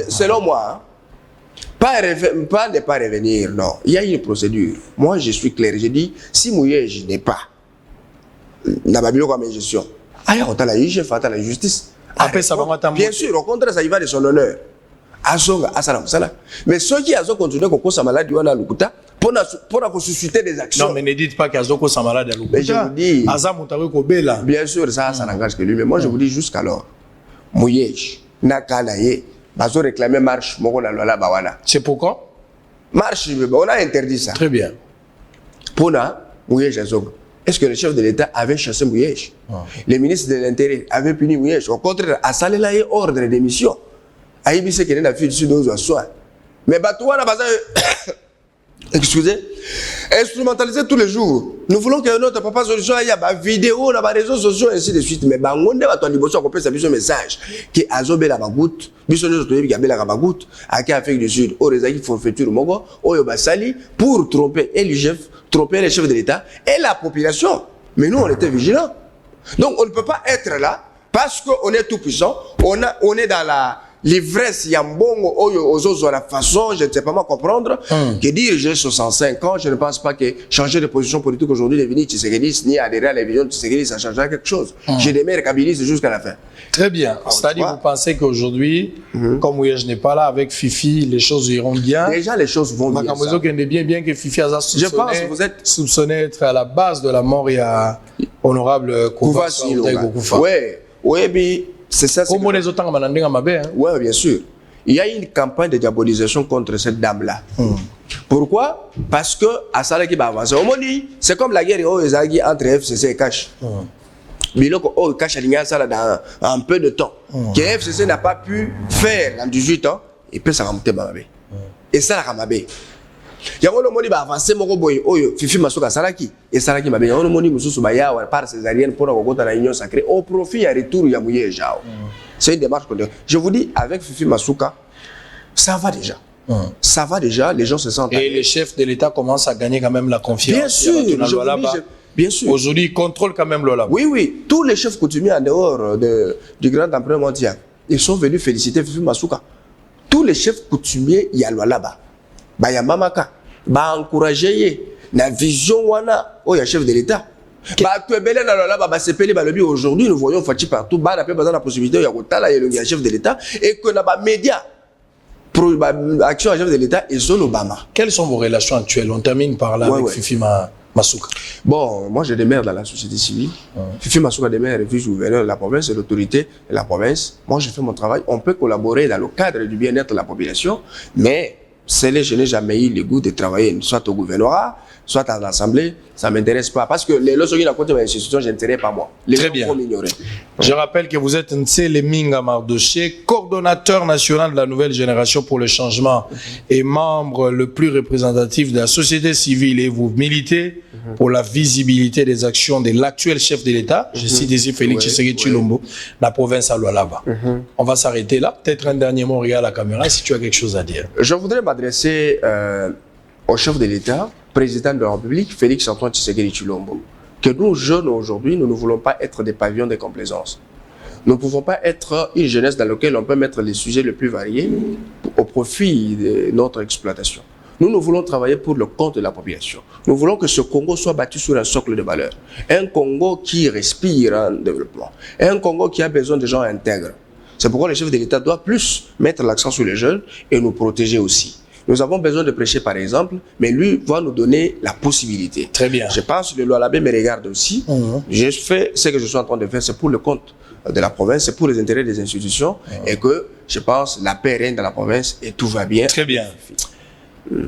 selon moi, pas ne pas revenir, non. Il y a une procédure. Moi, je suis clair. Je dis, si Mouyège n'est pas dans la comme gestion, on a la chef, on a la justice. Après, ça va bien sûr, au contraire, ça y va de son honneur. Mais ceux qui ont continué à sa maladie, on a l'Ukuta, pour susciter des actions. Non, mais ne dites pas qu'Azoko sa malade à l'Ukuta. Mais je vous dis. Bien sûr, ça n'engage que lui. Mais moi, je vous dis jusqu'alors, Mouyège, Nakanaye, Bazo réclamait marche, Mokola Bawana. C'est pourquoi? Marche, on a interdit ça. Très bien. Pona, Mouyège Azog. Est-ce que le chef de l'État avait chassé Mouyège? Les ministres de l'Intérieur avaient puni Mouyège. Au contraire, à Salelaye, ordre d'émission. Aïbissé qui est dans la fille du sud aux soins. Mais Batouan a besoin. Excusez. Instrumentaliser tous les jours. Nous voulons que notre papa solution, il y a des vidéos, des réseaux sociaux, et ainsi de suite. Mais Bangonde va t'en libérer, on peut savoir ce message. Que Azobe la bagoute, Bissonne Zotoyebi qui a la bagoute, à Afrique du Sud, au Rezaki forfaiture Mogo, au Yobasali, pour tromper et le chef, tromper les chefs de l'État et la population. Mais nous, on était vigilants. Donc, on ne peut pas être là parce qu'on est tout puissant, on est dans la l'ivresse, il y a un bon aux autres à la façon, je ne sais pas moi comprendre, que dire j'ai 65 ans, je ne pense pas que changer de position politique aujourd'hui, devenir Tshisekedi, ni adhérer à la vision de Tshisekedi, ça changera quelque chose. J'ai des mères kabilistes jusqu'à la fin. Très bien. C'est-à-dire, vous pensez qu'aujourd'hui, comme Mouyège n'est pas là avec Fifi, les choses iront bien? Déjà, les choses vont bien. Bien que Fifi a soupçonné, je pense que vous êtes soupçonné être à la base de la mort, il y a honorable Kouva. Oui, puis c'est ça. Comme les autres, oui, bien sûr. Il y a une campagne de diabolisation contre cette dame-là. Pourquoi? Parce que à ça qui va avancer. C'est comme la guerre entre FCC et Cash. Biloko Cash a ligné ça dans un peu de temps. Que FCC n'a pas pu faire dans 18 ans, il peut s'arrêter Bamabé. Et ça, la Ramabé. Il y a un moni avancé mon boy oyo Fifi Masuka Salaki et Salaki Mabé. Il y a un moni mususu baya par césarienne pour la union sacrée au profit à retour ya Mouyège Jao. C'est une démarche. Je vous dis, avec Fifi Masuka, ça va déjà. Ça va déjà, les gens se sentent. Et les chefs de l'État commencent à gagner quand même la confiance. Bien sûr, bien sûr. Aujourd'hui, ils contrôlent quand même l'Olaba. Oui. Tous les chefs coutumiers en dehors du grand empereur mondial, ils sont venus féliciter Fifi Masuka. Tous les chefs coutumiers, il y a l'Olaba. Il y a Mamaka. Il y a encouragé la vision wana il y a chef de l'État. Aujourd'hui, nous voyons Fati partout. Il y a la possibilité de y a chef de l'État et que les médias pour l'action chef de l'État et son Obama. Quelles sont vos relations actuelles? On termine par là avec Fifi Masuka. Bon, moi je demeure dans la société civile. Fifi Masuka demeure vice-gouverneur de la province et l'autorité de la province. Moi je fais mon travail. On peut collaborer dans le cadre du bien-être de la population, mais je n'ai jamais eu le goût de travailler soit au gouvernorat, soit à l'Assemblée. Ça ne m'intéresse pas. Parce que les lois qui sont à côté de l'institution, je n'intéresse pas moi. Les Très bien. Je rappelle que vous êtes Ntsele Minga Mardoché, coordonnateur national de la nouvelle génération pour le changement et membre le plus représentatif de la société civile. Et vous militez pour la visibilité des actions de l'actuel chef de l'État, je cite ici Félix Tshisekedi Tshilombo, la province à Lualaba. On va s'arrêter là. Peut-être un dernier mot, regarde la caméra, si tu as quelque chose à dire. Je voudrais m'adresser au chef de l'État, président de la République, Félix Antoine Tshisekedi Tshilombo, que nous, jeunes aujourd'hui, nous ne voulons pas être des pavillons de complaisance. Nous ne pouvons pas être une jeunesse dans laquelle on peut mettre les sujets les plus variés au profit de notre exploitation. Nous voulons travailler pour le compte de la population. Nous voulons que ce Congo soit bâti sur un socle de valeurs. Un Congo qui respire en développement. Un Congo qui a besoin de gens intègres. C'est pourquoi le chef de l'État doit plus mettre l'accent sur les jeunes et nous protéger aussi. Nous avons besoin de prêcher par exemple, mais lui va nous donner la possibilité. Très bien. Je pense que le Lualaba me regarde aussi. Je fais ce que je suis en train de faire, c'est pour le compte de la province, c'est pour les intérêts des institutions et que je pense la paix règne dans la province et tout va bien. Très bien.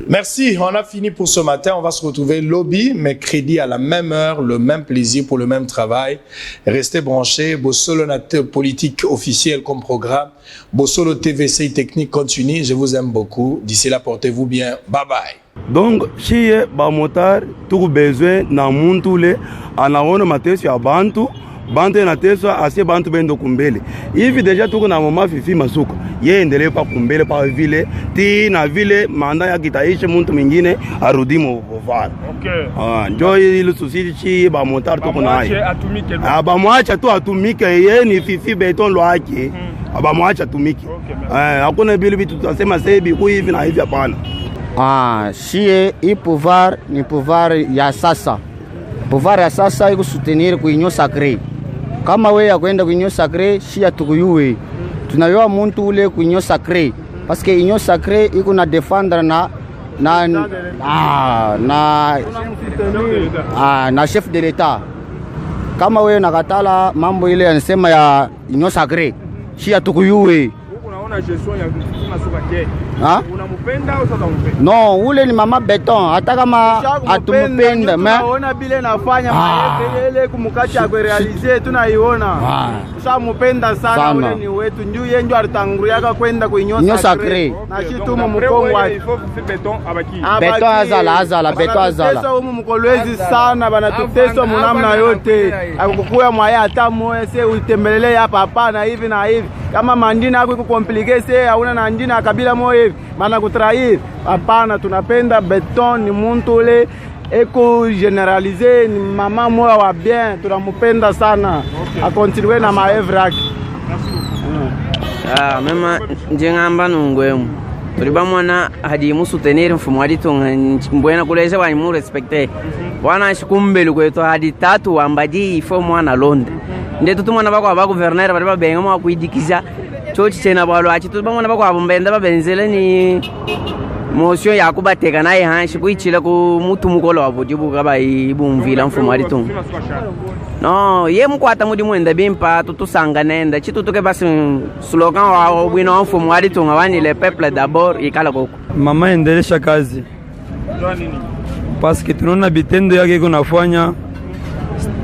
Merci, on a fini pour ce matin. On va se retrouver lobby, mercredi à la même heure, le même plaisir pour le même travail. Restez branchés. Bossolo Nateur politique officiel comme programme. Bossolo TVC technique continue. Je vous aime beaucoup. D'ici là, portez-vous bien. Bye bye. Donc, si ba motar, tout besoin na muntule, anaona mateso ya bantu. Bantu na teso ase bantu bendo kumbele. Hivi deja tuko na mama Fifi Masuka. Yeye endelee pa kumbele pa vile ti na vile manda ya kitaisha mtu mwingine arudi movara. Okay. Ndio ile susiti ba motar tuko naye. Ba mwacha tu atumike yeye ni Fifi beton lwake. Ba mwacha atumike. Hakuna bili vitu tunasema sebi ku hivi na hivi hapana. Shie i pouvoir ni pouvoir ya sasa. Pouvoir ya sasa iko soutenir ku union sacrée. Kama wewe ya kwenda ku union sacrée, shia tukuyue. Tunayoa muntu ule ku union sacrée parce que union sacrée iko na défendre na chef de l'état. Kama wewe nakatala mambo ile yanasema ya union sacrée, shia tukuyue. Unamupenda au sasa umpenda? No, ule ni mama beton. Hata kama atumupenda, tunaona bile nafanya maele kumukati ya kurealize tunaiona. Ushamupenda sana ule ni wetu. Ndio yeye ndio alitanguliaka kwenda kuinyosa sacré. Na shitumu mkongo wa beton abaki. Beton azala beton azala. Sasa humu mkolwezi sana banatutesa munamna yote. Akukuya mwaya hata moyo se uitembelele hapa hapana hivi na hivi. Kama mandina yako iko complicate hauna na ndina kabila moyo hivi maana kutrair hapana. Tunapenda beton ni muntu ule eko generalize ni mama moyo wa bien tunamupenda sana. Okay. Akontinue na maevre yake. Mema njengamba nungwemu tuliba mwana hadi musu tenere mfumo hadi mbwena kuleze wa imu respecte wana shikumbelu kwetu hadi tatu ambaji ifo mwana londe ndetu tumwana bako aba gouverneur bari babenga mwa kuidikiza chochi chena balo achi tuba mwana bako abembenda babenzele ni motion yakubateka naye hanshi kuichila ku mutu mukolo wabudibu kaba ibumvila mfumo hadi tungu no ye mkwata mudi mwenda bimpa tutusanga nenda chitutuke basi slogan wa bwino wa mfumo hadi tunga wani le peuple d'abord ikala koko mama endelesha kazi parce que tunaona bitendo yake kunafanya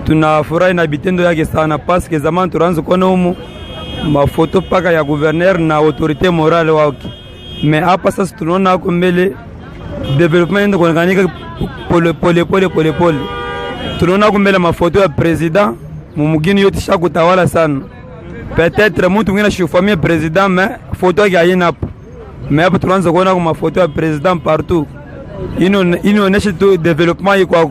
tunafurahi na bitendo yake sana parce que zamani turanzo kuona humu mafoto paka ya gouverneur na autorité morale wake mais hapa sasa tunaona huko mbele development kuonekanika pole tunaona huko mbele mafoto ya president mumugini yote shakutawala sana peut-être mtu mwingine shifamia president mais foto yake haina hapo mais hapa tunaanza kuona kwa mafoto ya president partout inaonyesha tu development kwa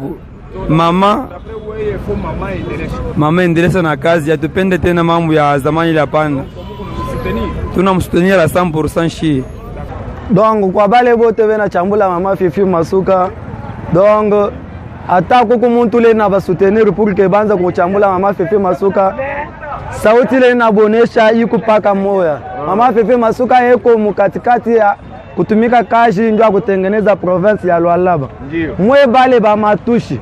mama endeleza na kazi atupende tena mambo ya zamani ile hapana tunamsutenir à 100% shi donc kwa bale bote bena chambula mama Fifi Masuka donc ata kuku muntu le na basutenir pour que banza kuchambula mama Fifi Masuka sauti le na bonesha iko paka moya mama Fifi Masuka yeko mukatikati ya kutumika kazi ndio kutengeneza province ya Lualaba mwe bale ba matushi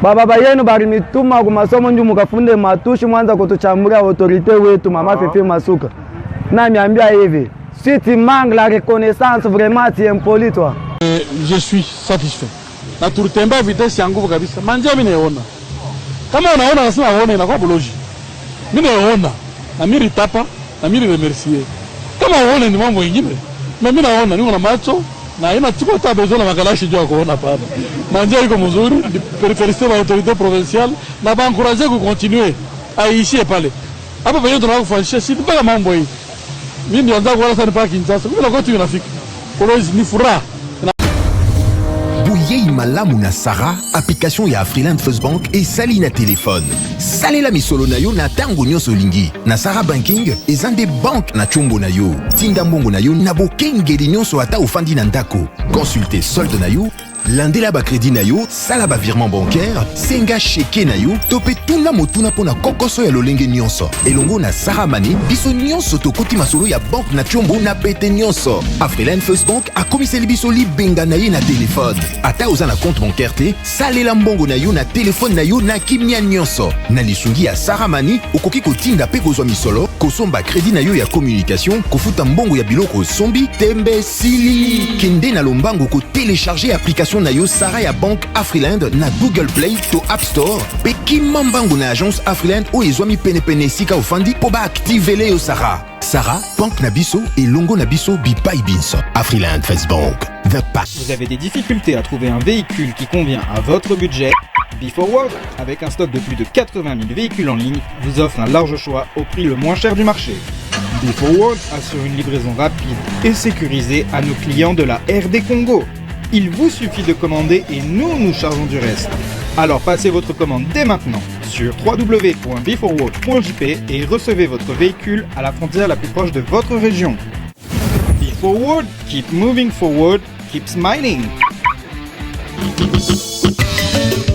baba yenu bari mituma ku masomo ndio mukafunde matushi mwanza kutuchambula autorité wetu mama Fifi Masuka na miambia hivi si tu manques la reconnaissance vraiment tu es impoli toi. Je suis satisfait na turutemba vitesi yangu kabisa manja mimi naona kama unaona nasema uone inakuwa boloji mimi naona na mimi tapa na mimi remercier kama uone ni mambo mengine mimi naona niko na macho na ina tuko hata besoin na makalashi jua kuona pale manja iko mzuri préférer la autorité provinciale na ba encourager ku continuer à ici pale hapa penye tunakufanyisha si mpaka mambo hii mimi ndio anza kuona sana parking sasa mimi na kwetu inafika kolozi ni furaha Bouyei malamu na Sarah, application ya Afriland First Bank et sali na téléphone. Salela misolo na yo na tango nyonso lingi. Na Sarah Banking, ezande bank na chombo na yo. Tinda mbongo na yo na bokengeli nyonso ata ufandi na ndako. Consultez solde na yo, landela ba crédit na yo, sala ba virement bancaire, senga cheke na yo, tope tuna motuna pona kokoso ya lolenge nyonso. Elongo na Sarah Money, biso nyonso tokoti masolo ya banque na Tchombo na pete nyonso. Afriland First Bank a komiseli biso libenga na ye na téléphone. Ata oza na compte bancaire te, salela mbongo na yo na téléphone na yo na kimia nyonso. Na lisungi ya Sarah Money, okoki kotinda pe kozwa misolo, kosomba crédit na yo ya communication, kofuta mbongo ya biloko sombi, tembe sili. Kende na lombango ko télécharger application na yo Sarah ya banque Afriland na Google Play to App Store. Pe kimambango na agence Afriland o ezwami pene sika ofandi po ba activer yo Sarah. Sarah, banque Nabiso et Longo Nabiso Bipai Binso. Afriland First Bank, the pass. Vous avez des difficultés à trouver un véhicule qui convient à votre budget? BeForward, avec un stock de plus de 80 000 véhicules en ligne, vous offre un large choix au prix le moins cher du marché. BeForward assure une livraison rapide et sécurisée à nos clients de la RD Congo. Il vous suffit de commander et nous chargeons du reste. Alors passez votre commande dès maintenant sur www.beforward.jp et recevez votre véhicule à la frontière la plus proche de votre région. BeForward, keep moving forward, keep smiling.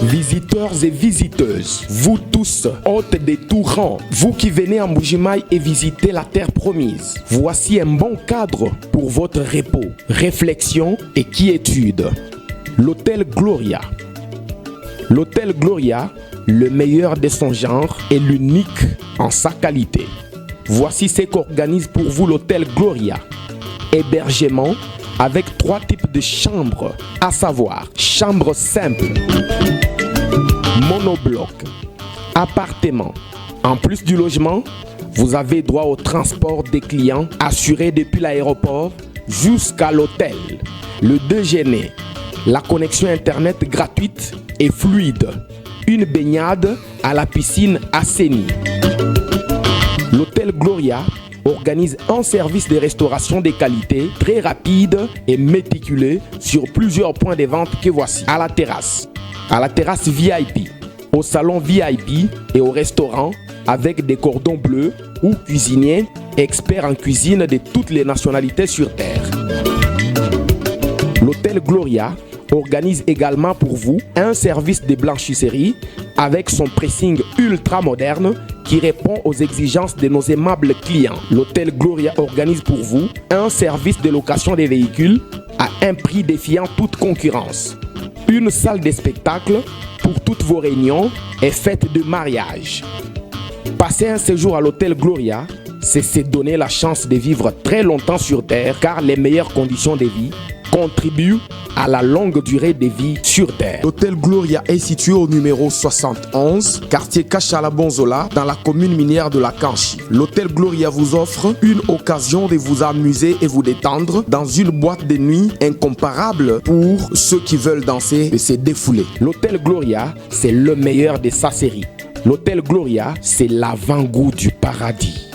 Visiteurs et visiteuses, vous tous, hôtes des Tourans, vous qui venez à Mbujimaï et visiter la terre promise, voici un bon cadre pour votre repos, réflexion et quiétude. L'hôtel Gloria. L'hôtel Gloria, le meilleur de son genre et l'unique en sa qualité. Voici ce qu'organise pour vous l'hôtel Gloria. Hébergement avec 3 types de chambres, à savoir chambre simple, monobloc, appartement. En plus du logement, vous avez droit au transport des clients assuré depuis l'aéroport jusqu'à l'hôtel. Le déjeuner, la connexion internet gratuite et fluide, une baignade à la piscine assainie. L'hôtel Gloria organise un service de restauration de qualité très rapide et méticuleux sur plusieurs points de vente que voici. À la terrasse VIP, au salon VIP et au restaurant avec des cordons bleus ou cuisiniers experts en cuisine de toutes les nationalités sur terre. L'hôtel Gloria organise également pour vous un service de blanchisserie avec son pressing ultra moderne qui répond aux exigences de nos aimables clients. L'hôtel Gloria organise pour vous un service de location des véhicules à un prix défiant toute concurrence. Une salle de spectacle pour toutes vos réunions et fêtes de mariage. Passer un séjour à l'hôtel Gloria, c'est se donner la chance de vivre très longtemps sur Terre car les meilleures conditions de vie contribuent à la longue durée de vie sur Terre. L'hôtel Gloria est situé au numéro 71, quartier Kachala-Bonzola, dans la commune minière de la Kanchi. L'hôtel Gloria vous offre une occasion de vous amuser et vous détendre dans une boîte de nuit incomparable pour ceux qui veulent danser et se défouler. L'hôtel Gloria, c'est le meilleur de sa série. L'hôtel Gloria, c'est l'avant-goût du paradis.